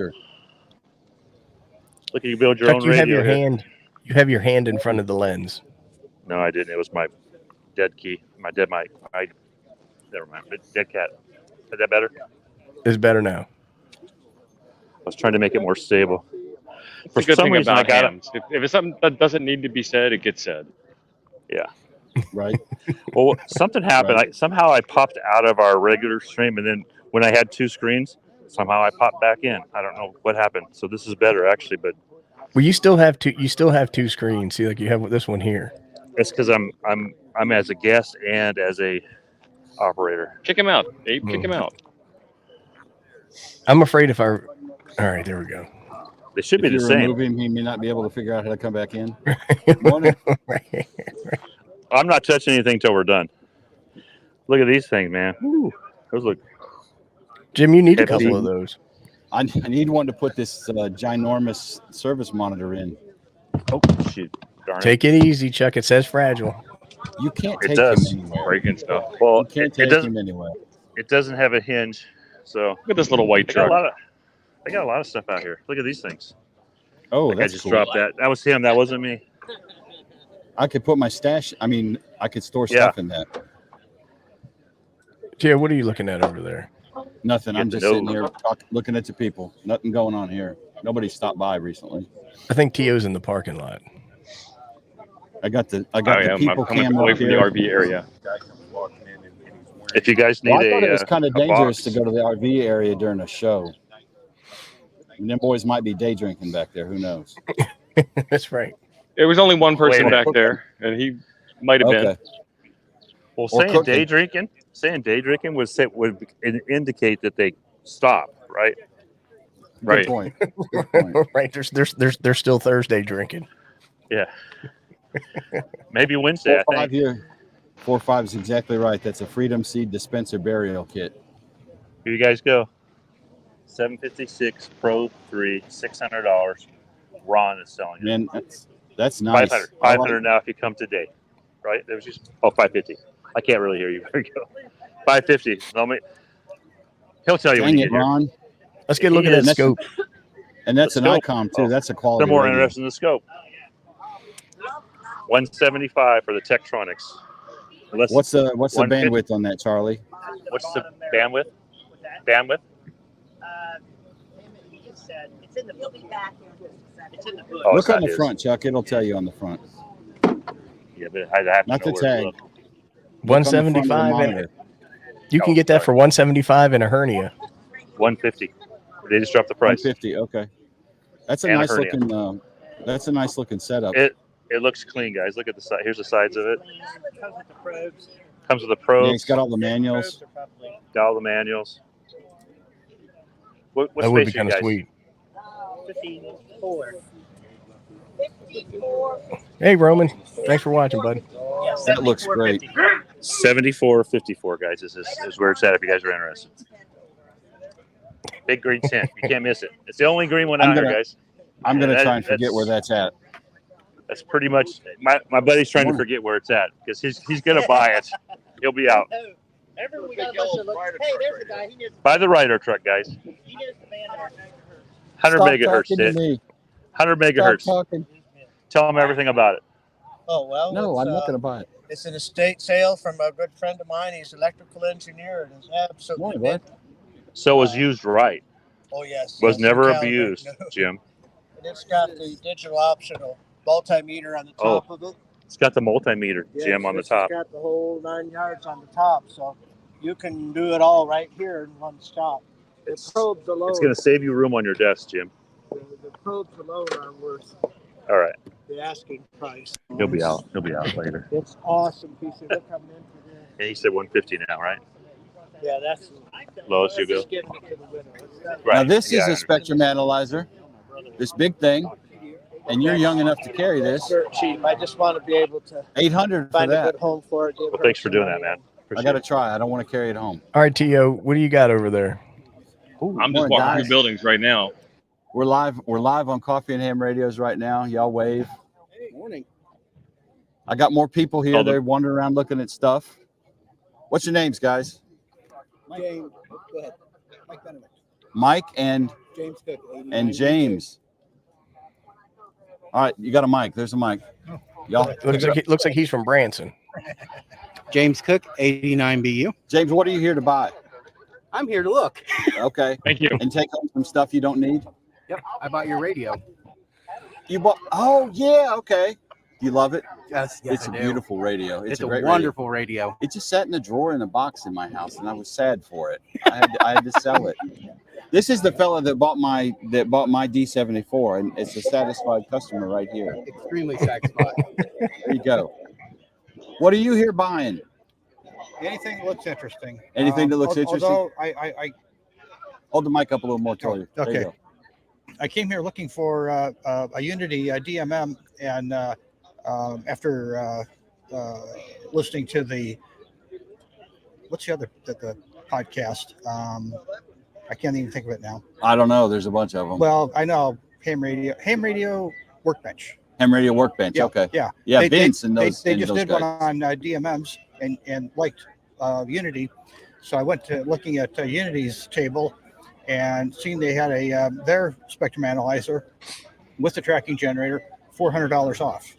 Look, you build your Chuck, own you radio. You have your hand in front of the lens. No, I didn't. It was my dead key. My dead mic. Never mind. Dead cat. Is that better? It's better now. I was trying to make it more stable. It's a good thing about hams. If it's something that doesn't need to be said, it gets said. Yeah. Right. Well, something happened. Right. Somehow I popped out of our regular stream, and then when I had 2 screens, somehow I popped back in. I don't know what happened. So this is better actually, but well, you still have 2. You still have 2 screens. See, like you have this one here. It's because I'm as a guest and as a operator. Kick him out, Abe. Kick him out. I'm afraid if I. All right, there we go. They should be the same. Remove him, he may not be able to figure out how to come back in. I'm not touching anything till we're done. Look at these things, man. Woo. Those look. Jim, you need a couple of those. I need one to put this ginormous service monitor in. Oh, shoot. Darn Take it easy, Chuck. It says fragile. You can't It take does. him anywhere. Breaking stuff. Well, You can't it take doesn't. him anywhere. It doesn't have a hinge, so Look at this little white I got truck. a lot of stuff out here. Look at these things. Oh, Like I that's just cool. dropped that. That was him. That wasn't me. I could put my stash. I mean, I could store stuff in that. Yeah, what are you looking at over there? Nothing. I'm Get just to sitting know. here looking at the people. Nothing going on here. Nobody stopped by recently. I think Tio's in the parking lot. I got the I'm people coming cam away up from the here. RV area. If you guys need Well, I thought it was kind of a dangerous box. to go to the RV area during a show. And them boys might be day drinking back there. Who knows? That's right. There was only one person Wait, back there, and he might have been. Okay. Well, Or saying cooking. day drinking would indicate that they stopped, right? Right. Good point. Good point. Right. There's still Thursday drinking. Yeah. Maybe Wednesday, I 4-5 think. here. 4-5 is exactly right. That's a Freedom Seed dispenser burial kit. Here you guys go. 756 Pro 3, $600. Ron is selling it. Man, that's nice. 500. I 500 like- now if you come today. Right? There was just 550. I can't really hear you. There you go. 550. He'll tell you when Dang you it, get here. Ron. Let's get a look at that scope. And that's an scope. ICOM too. Oh, That's a quality. They're more radio. interested in the scope. 175 for the Tektronix. What's the 150. bandwidth on that, Charlie? What's the bandwidth? Bandwidth? It's in the book. It's in the book. Oh, Look it's on not the his. front, Chuck. It'll tell you on the front. Yeah, but I have to Not know the where to tag. look. 175. monitor. You can get that for 175 in a hernia. 150. They just dropped the price. 150. Okay. That's a And a nice hernia. looking. That's a nice looking setup. It looks clean, guys. Look at the side. Here's the sides of it. Comes with the probes. Comes with the Yeah, probes. it's got all the manuals. Got all the manuals. What That would be space are you kind of guys? sweet. 54. Hey, Roman. Thanks for watching, bud. Yeah, That looks great. 74.54, guys. Is where it's at if you guys are interested. Big green tent. You can't miss it. It's the only green one out here, guys. I'm gonna try and forget where that's at. That's pretty much my buddy's trying to forget where it's at because he's gonna buy it. He'll be out. Everyone we got a bunch of hey, there's a guy. He knows Buy the Ryder truck, guys. he knows the band of 100 Stop megahertz. talking to Dick. me. 100 Stop megahertz. talking. Tell them everything about it. Oh well. No, I'm not gonna buy it. It's an estate sale from a good friend of mine. He's an electrical engineer and is absolutely mint. So it was used right. Oh yes. Was yes, never caliber, abused, no. Jim. And it's got the digital optional multimeter on the top of it. It's got the multimeter, Yes, Jim, on the this top. It's got the whole 9 yards on the top, so you can do it all right here in one stop. The probes alone. It's going to save you room on your desk, Jim. The probes alone are worth All right. the asking price. He'll be out. He'll be out later. It's awesome piece of it coming in for this. And he said 150 now, right? Yeah, that's Lowest you go. just giving it to the widow. Now this Yeah, is a spectrum analyzer, this big thing, and you're young enough to carry this. Dirt cheap. I just want to be able to 800 for find a that. good home for it. Well, thanks for doing that, man. I got to try. I don't want to carry it home. All right, T.O., what do you got over there? I'm just walking through buildings right now. We're live on Coffee and Ham Radios right now. Y'all wave. Morning. I got more people here. Oh, They're wandering around looking at stuff. What's your names, guys? James, go ahead. Mike Benedict. Mike and James Cook. 89. and James. All right, you got a mic. There's a mic. Y'all. Looks like he's from Branson. James Cook, 89 BU. James, what are you here to buy? I'm here to look. Okay. Thank you. And take home some stuff you don't need. Yep, I bought your radio. You bought? Oh yeah. Okay. You love it? Yes, It's a I do. beautiful radio. It's a great wonderful radio. It just sat in a drawer in a box in my house, and I was sad for it. I had to sell it. This is the fella that bought my D74, and it's a satisfied customer right here. Extremely satisfied. There you go. What are you here buying? Anything that looks interesting. Anything that looks interesting? Although I Hold the mic up a little more, Toya. There you okay. go. I came here looking for a Unity DMM, and after listening to what's the other the podcast? I can't even think of it now. I don't know. There's a bunch of them. Well, I know Ham Radio Workbench. Ham Radio Workbench. Yeah, Okay. yeah. Yeah, They- Vince and those. They and just those did guys. one on DMMs and liked Unity, so I went to looking at Unity's table and seeing they had their spectrum analyzer with the tracking generator, $400 off.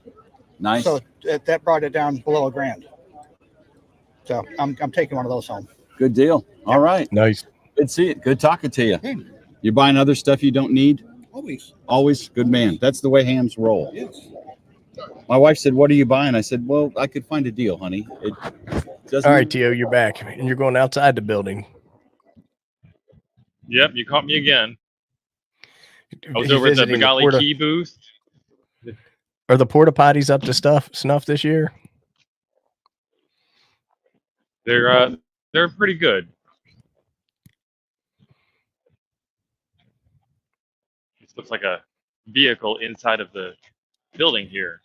Nice. So that brought it down below $1,000. So I'm taking one of those home. Good deal. All right. Nice. Good to see it. Good talking to you. You're buying other stuff you don't need? Always. Always. Good man. That's the way hams roll. Yes. My wife said, "What are you buying?" I said, "Well, I could find a deal, honey." It doesn't. All right, T.O., you're back, and you're going outside the building. Yep, you caught me again. I was He's over at the visiting the Bengali porta- Key booth. Are the porta potties up to snuff this year? They're pretty good. This looks like a vehicle inside of the building here.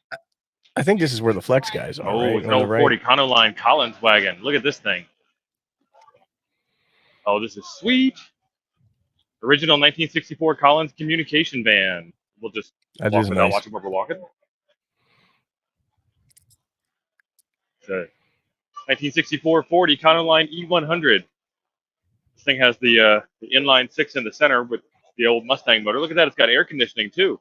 I think this is where the flex guys are. Oh, right? it's an On the old right. 40 Econoline Collins wagon. Look at this thing. Oh, this is sweet. Original 1964 Collins communication van. We'll just That walk is without nice. watching where we're walking. It's a 1964 Ford Econoline E100. This thing has the inline 6 in the center with the old Mustang motor. Look at that. It's got air conditioning too.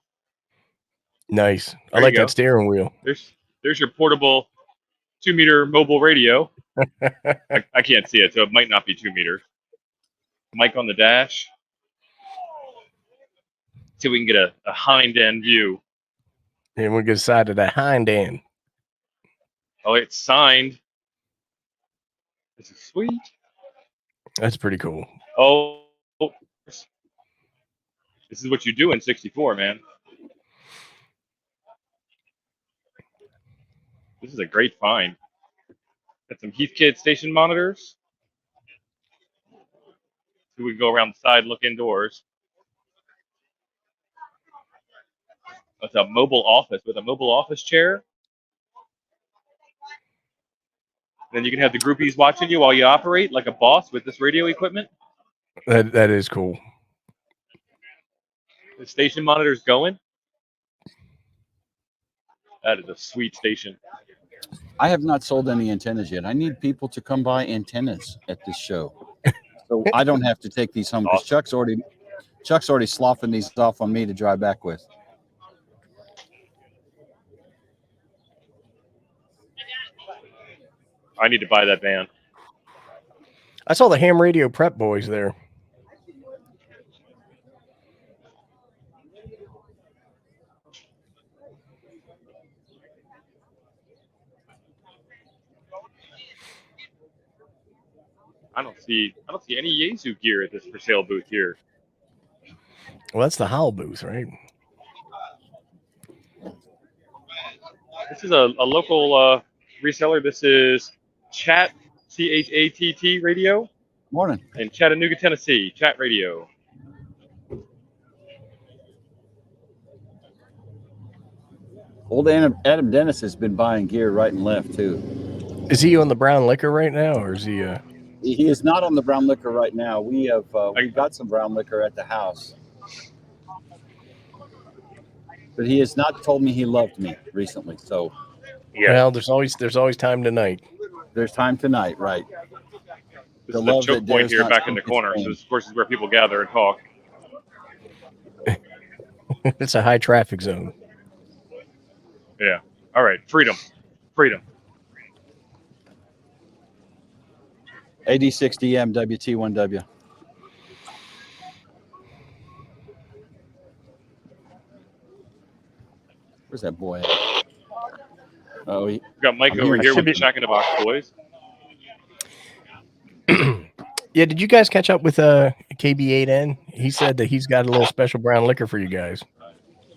Nice. I There you like go. that steering wheel. There's your portable 2-meter mobile radio. I can't see it, so it might not be 2 meters. Mic on the dash. See if we can get a hind end view. And we get side of that hind end. Oh, it's signed. This is sweet. That's pretty cool. Oh, this is what you do in 64, man. This is a great find. Got some Heathkit station monitors. So we can go around the side, look indoors. It's a mobile office with a mobile office chair. Then you can have the groupies watching you while you operate like a boss with this radio equipment. That is cool. The station monitor's going. That is a sweet station. I have not sold any antennas yet. I need people to come buy antennas at this show, so I don't have to take these home because Chuck's already sloughing these off on me to drive back with. I need to buy that van. I saw the ham radio prep boys there. I don't see any Yaesu gear at this for sale booth here. Well, that's the Howl booth, right? This is a local reseller. This is Chat, CHATT Radio. Morning. In Chattanooga, Tennessee. Chat Radio. Old Adam Dennis has been buying gear right and left too. Is he on the brown liquor right now, or is he? He is not on the brown liquor right now. We have we got some brown liquor at the house, but he has not told me he loved me recently. So, yeah. Well, there's always time tonight. There's time tonight, right? This is the choke point here back in the corner. So this, of course, is where people gather and talk. It's a high traffic zone. Yeah. All right. Freedom. AD6DM WT1W. Where's that boy at? Oh, We've got Mike over here with the Shack in the Box boys. Yeah, did you guys catch up with KB8N? He said that he's got a little special brown liquor for you guys.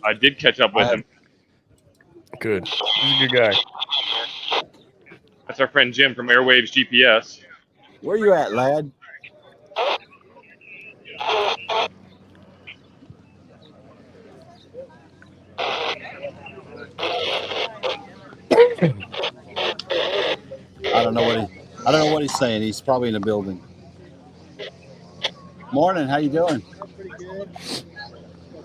I did catch up with him. Good. He's a good guy. That's our friend Jim from Airwaves GPS. Where you at, lad? I don't know what he's saying. He's probably in the building. Morning, how you doing? Pretty good.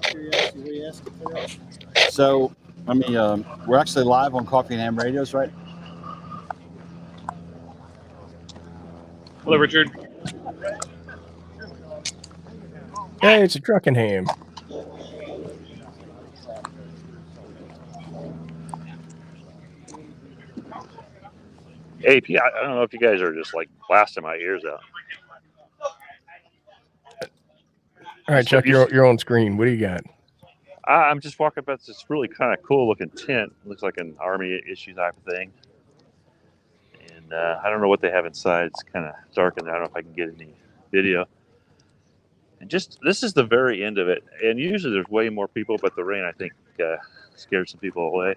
Curiosity, what are you asking for? So, we're actually live on Coffee and Ham Radios, right? Hello, Richard. Hey, it's a truck and ham. AP, I don't know if you guys are just like blasting my ears out. All right, Chuck, you're on screen. What do you got? I'm just walking about this really kind of cool looking tent. Looks like an Army issue type of thing. And I don't know what they have inside. It's kind of dark, and I don't know if I can get any video. And just this is the very end of it. And usually there's way more people, but the rain I think scared some people away.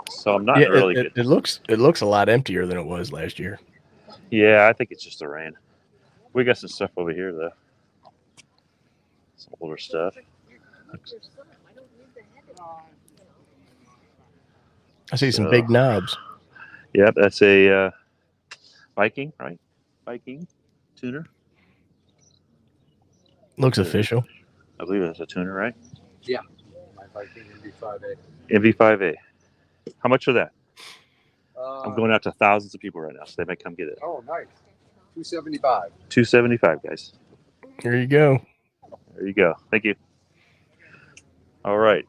So I'm not really. It looks a lot emptier than it was last year. Yeah, I think it's just the rain. We got some stuff over here though. Some older stuff. I see some big knobs. Yep, that's a Viking, right? Viking tuner. Looks official. I believe that's a tuner, right? Yeah. My Viking MV5A. MV5A. How much for that? I'm going out to thousands of people right now, so they might come get it. Oh, nice. $275. $275, guys. Here you go. There you go. Thank you. All right.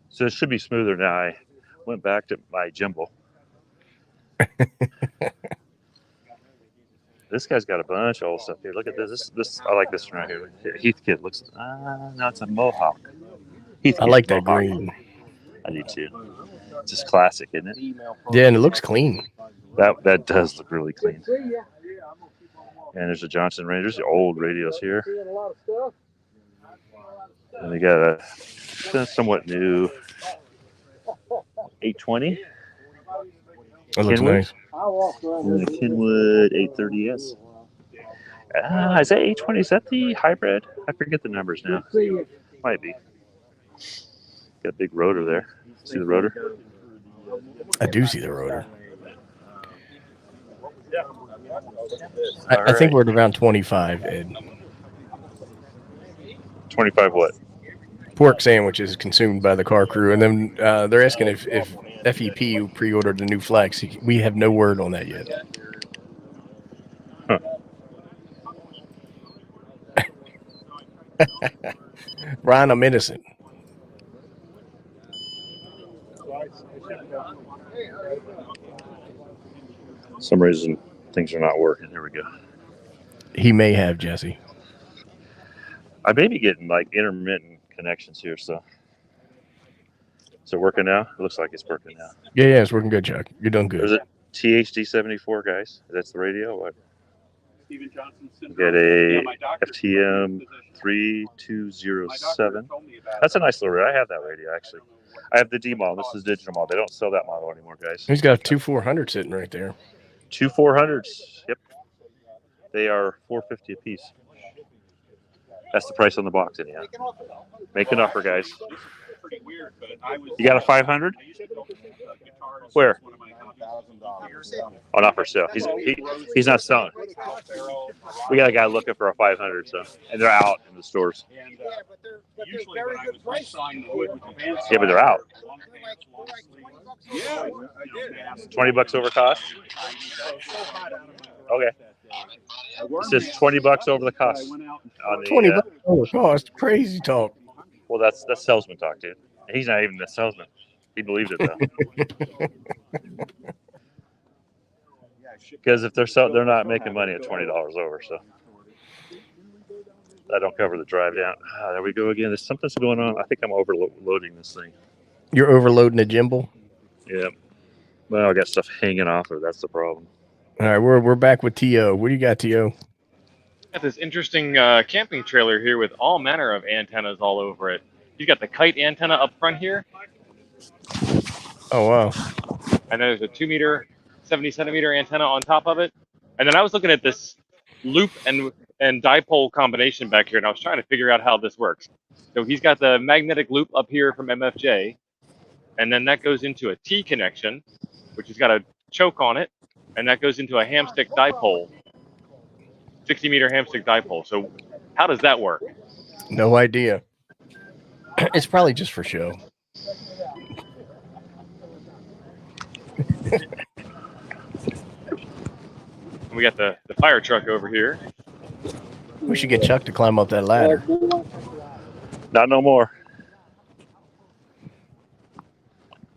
So it should be smoother now. I went back to my gimbal. This guy's got a bunch of old stuff here. Look at this. This I like this one right here. Heathkit looks. No, it's a Mohawk. Heathkit I like that Mohawk. green. I do too. It's just classic, isn't it? Yeah, and it looks clean. That does look really clean. And there's a Johnson Rangers, the old radios here. And they got a somewhat new 820. That looks nice. And the Kenwood 830S. Is that 820? Is that the hybrid? I forget the numbers now. Might be. Got a big rotor there. See the rotor? I do see the rotor. I think we're at around 25, Ed. 25 what? pork sandwiches consumed by the car crew, and then they're asking if FEP pre-ordered the new flex. We have no word on that yet. Huh. Ryan, I'm innocent. Some reason things are not working. Here we go. He may have, Jesse. I may be getting like intermittent connections here, so. Is it working now? It looks like it's working now. Yeah, it's working good, Chuck. You're doing good. There's a THD74, guys. That's the radio. What? We got a FTM 3207. That's a nice little radio. I have that radio, actually. I have the D model. This is digital model. They don't sell that model anymore, guys. He's got a 2400 sitting right there. 2400s. Yep. They are $450 a piece. That's the price on the box, anyhow. Make an offer, guys. You got a 500? Where? Oh, not for sale. He's not selling. We got a guy looking for a 500, so, and they're out in the stores. Yeah, but they're out. $20 over cost. Okay. It says $20 over the cost. On the, $20 over cost. Crazy talk. Well, that's salesman talk, dude. He's not even the salesman. He believes it though. Because if they're not making money at $20 over, so that don't cover the drive down. There we go again. There's something's going on. I think I'm overloading this thing. You're overloading the gimbal? Yeah. Well, I got stuff hanging off of it. That's the problem. All right, we're back with T.O. What do you got, T.O.? Got this interesting camping trailer here with all manner of antennas all over it. You got the kite antenna up front here. Oh, wow. And there's a 2 meter, 70 centimeter antenna on top of it. And then I was looking at this loop and dipole combination back here, and I was trying to figure out how this works. So he's got the magnetic loop up here from MFJ, and then that goes into a T connection, which has got a choke on it, and that goes into a hamstick dipole, 60 meter hamstick dipole. So how does that work? No idea. It's probably just for show. We got the fire truck over here. We should get Chuck to climb up that ladder. Not no more.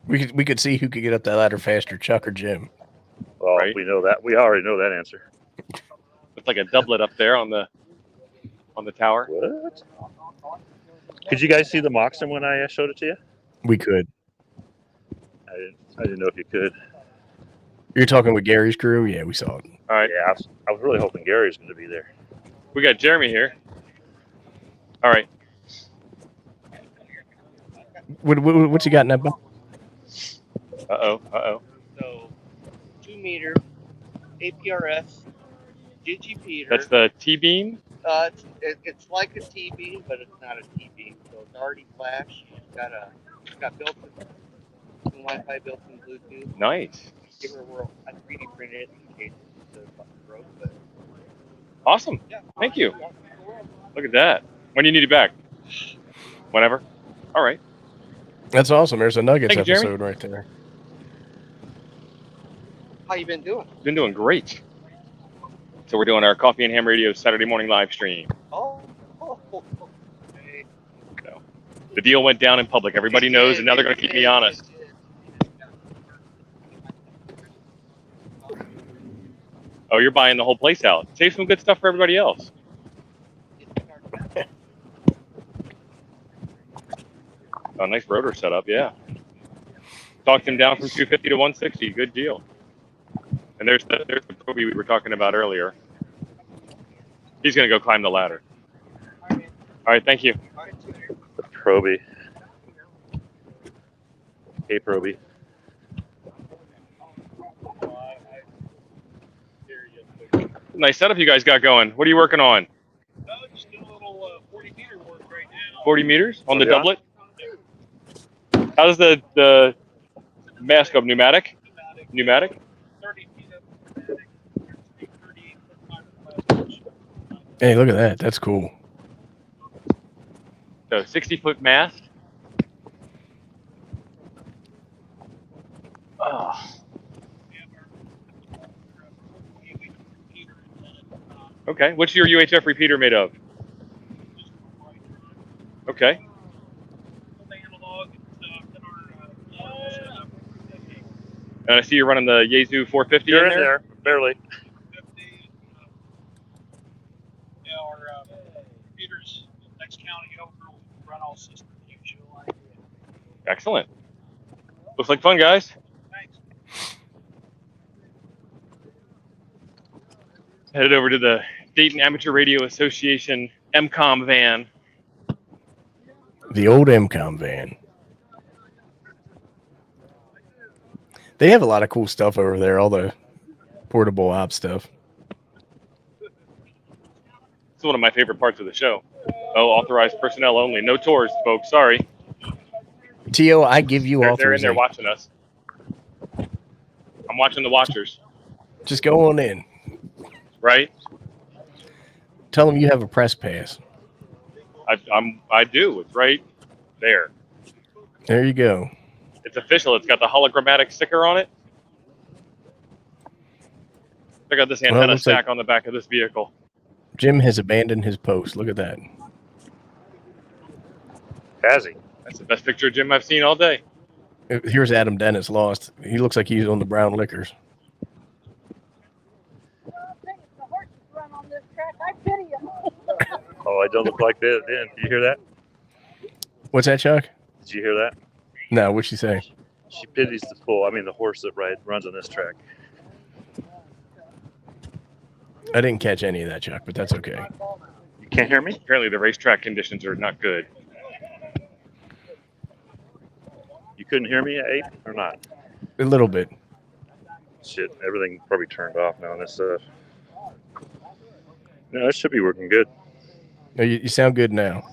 We could see who could get up that ladder faster, Chuck or Jim. Well, right. We know that. We already know that answer. It's like a doublet up there on the tower. What? Could you guys see the Moxon when I showed it to you? We could. I didn't know if you could. You're talking with Gary's crew? Yeah, we saw it. All right. Yeah, I was really hoping Gary was going to be there. We got Jeremy here. All right. What's he got in that box? Uh-oh. So, 2 meter, APRS, Digipeater. That's the T-beam? It's like a T-beam, but it's not a T-beam. So it's already flash. It's got built-in Wi-Fi, built-in Bluetooth. Nice. Give her a whirl. I 3D printed it in case it's broke, but awesome. Yeah. Thank you. Look at that. When do you need it back? Whenever. All right. That's awesome. There's a Nuggets Thank you, episode right there. How you been doing? Been doing great. So we're doing our Coffee and Ham Radio Saturday morning live stream. Oh. Okay. So the deal went down in public. Everybody knows, and now they're going to keep me honest. Oh, you're buying the whole place out. Save some good stuff for everybody else. Oh, nice rotor setup, yeah. Talked him down from 250 to 160. Good deal. And there's the Proby we were talking about earlier. He's going to go climb the ladder. All right, thank you. The Proby. Hey, Proby. Nice setup you guys got going. What are you working on? Just doing a little 40 meter work right now. 40 meters on the Yeah. doublet? How's the mask up? Pneumatic? 30 feet of pneumatic, 38 foot. Hey, look at that. That's cool. So So 60-foot mast. Oh. Okay. What's your UHF repeater made of? Okay. And I see you're running the Yaesu 450 You're in in there, barely. Excellent. Looks like fun, guys. Headed over to the Dayton Amateur Radio Association MCOM van. The old MCOM van. They have a lot of cool stuff over there, all the portable op stuff. It's one of my favorite parts of the show. Oh, authorized personnel only. No tours, folks. Sorry. Tio, I give you They're in authorization. there watching us. I'm watching the watchers. Just go on in. Right? Tell them you have a press pass. I do. It's right there. There you go. It's official. It's got the hologrammatic sticker on it. Check out this Well, it antenna looks stack like on the back of this vehicle. Jim has abandoned his post. Look at that. Has he? That's the best picture of Jim I've seen all day. Here's Adam Dennis lost. He looks like he's on the brown liquors. Oh, I don't look like that. Then did you hear that? What's that, Chuck? Did you hear that? No, what'd she say? She pities the fool. I mean, the horse that runs on this track. I didn't catch any of that, Chuck, but that's okay. You can't hear me? Apparently the racetrack conditions are not good. You couldn't hear me, Abe, or not? A little bit. Shit, everything probably turned off now on this stuff. No, it should be working good. No, you sound good now.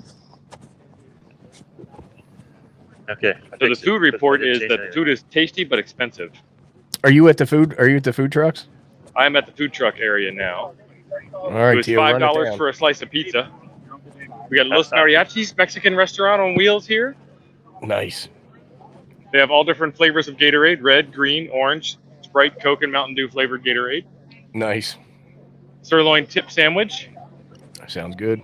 Okay. So the food report is that the food is tasty but expensive. Are you at the food trucks? I'm at the food truck area now. All right, it was Tio, run it $5 down. for a slice of pizza. We got Los Mariachis Mexican restaurant on wheels here. Nice. They have all different flavors of Gatorade: red, green, orange, Sprite, Coke, and Mountain Dew flavored Gatorade. Nice. Sirloin tip sandwich. Sounds good.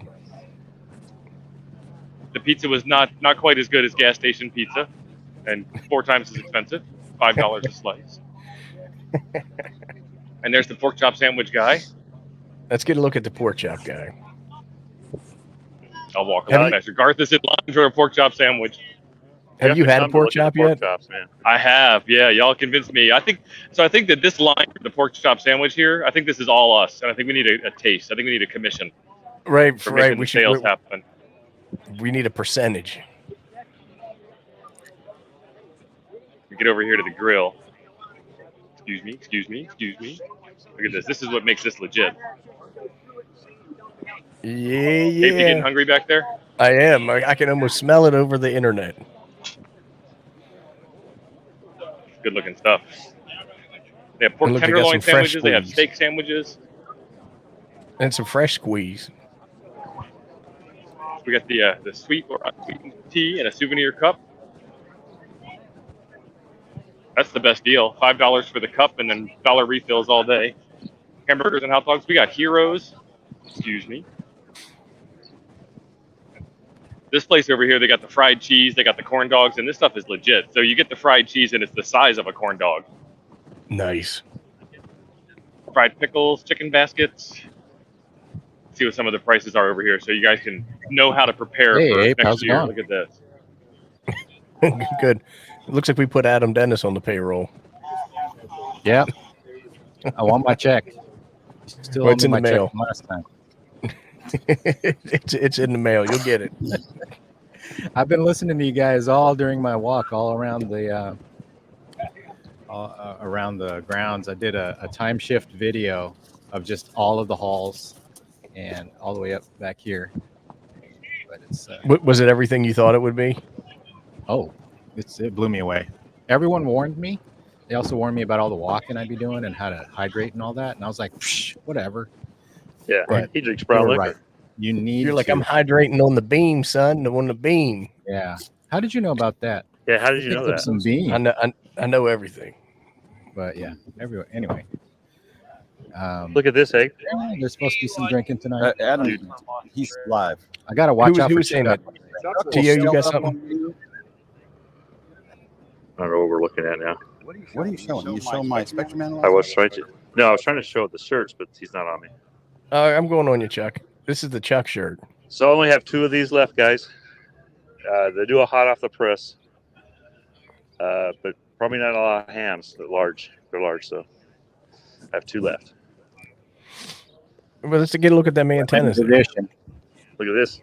The pizza was not quite as good as gas station pizza, and 4 times as expensive. $5 a slice. And there's the pork chop sandwich guy. Let's get a look at the pork chop guy. I'll walk a lot nicer. Garth is in line for a pork chop sandwich. Have you had a pork chop yet? Chops, man. I have. Yeah, y'all convinced me. I think that this line, the pork chop sandwich here, I think this is all us, and I think we need a taste. I think we need a commission. Right, for right. making the sales happen. We need a percentage. We get over here to the grill. Excuse me. Look at this. This is what makes this legit. Yeah. Abe, you getting hungry back there? I am. I can almost smell it over the internet. Good looking stuff. They have pork And look, they got some tenderloin fresh sandwiches. They have squeeze. steak sandwiches. And some fresh squeeze. We got the sweet or unsweetened tea and a souvenir cup. That's the best deal. $5 for the cup and then dollar refills all day. Hamburgers and hot dogs. We got Heroes. Excuse me. This place over here, they got the fried cheese, they got the corn dogs, and this stuff is legit. So you get the fried cheese and it's the size of a corn dog. Nice. Fried pickles, chicken baskets. Let's see what some of the prices are over here so you guys can know how to prepare Hey, for Abe, how's next it year. going? Look at this. Good. It looks like we put Adam Dennis on the payroll. Yeah. I want my check. Still Well, it's owe in me the my check mail. from last time. It's in the mail. You'll get it. I've been listening to you guys all during my walk all around the grounds. I did a time shift video of just all of the halls and all the way up back here. But it's Was it everything you thought it would be? oh, it blew me away. Everyone warned me. They also warned me about all the walking I'd be doing and how to hydrate and all that. And I was like, psh, whatever. Yeah, But he drinks they brown were liquor. right. You need. You're like, to. I'm hydrating on the beam, son. On the beam. Yeah. How did you know about that? Yeah, how did you know Picked up that? some beam. I know everything. But yeah, everyone. Anyway. Look at this egg. Yeah, there's supposed to be some drinking tonight. Adam, he's live. I gotta watch out Who for was saying that? Chuck Tio, you will got step up something? on you. I don't know what we're looking at now. What are you showing? You showing my spectrum analyzer? I was trying to. No, I was trying to show the shirts, but he's not on me. I'm going on you, Chuck. This is the Chuck shirt. So I only have 2 of these left, guys. They do a hot off the press, but probably not a lot of hams. They're large. So I have 2 left. Well, let's get a look at them antennas. Look at this.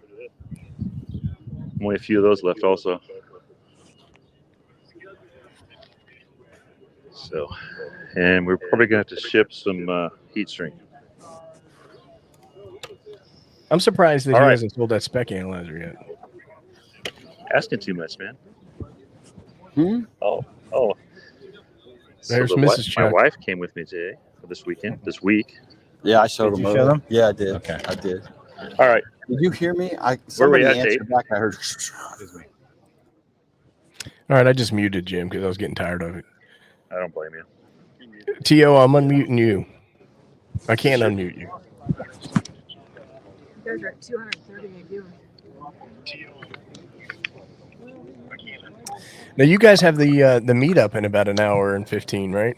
Only a few of those left, also. So, and we're probably gonna have to ship some heat shrink. I'm surprised that All he right. hasn't sold that spec analyzer yet. Asking too much, man. Oh. There's the Mrs. My Chuck. wife came with me today for this week. Yeah, I showed Did him. you over. show them? Yeah, I did. Okay. I did. All right. Did you hear me? Where Somebody we at, answered Dave? back. I heard. All right, I just muted Jim because I was getting tired of it. I don't blame you. T.O., I'm unmuting you. I can't unmute you. You guys are at 230 a viewing. Now you guys have the meetup in about an hour and 15, right?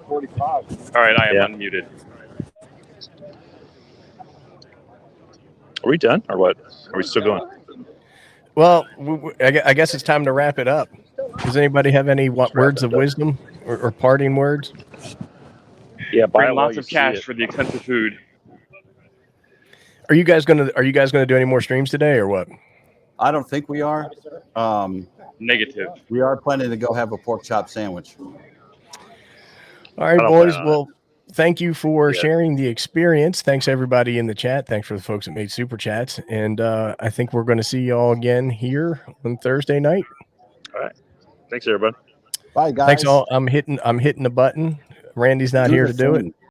45. All right, I am unmuted. Are we done or what? Are we still going? Well, I guess it's time to wrap it up. Does anybody have any words of wisdom or parting words? Yeah, buy Bring it while lots you of see cash it. for the expensive food. Are you guys gonna do any more streams today or what? I don't think we are. Negative. We are planning to go have a pork chop sandwich. All right, I don't boys. plan on Well, thank you for sharing the experience. Thanks everybody in the chat. Thanks for the folks that made super chats. And I think we're going to see y'all again here on Thursday night. All right. Thanks, everybody. Bye, guys. Thanks all. I'm hitting the button. Randy's not Do here the to do it. thing.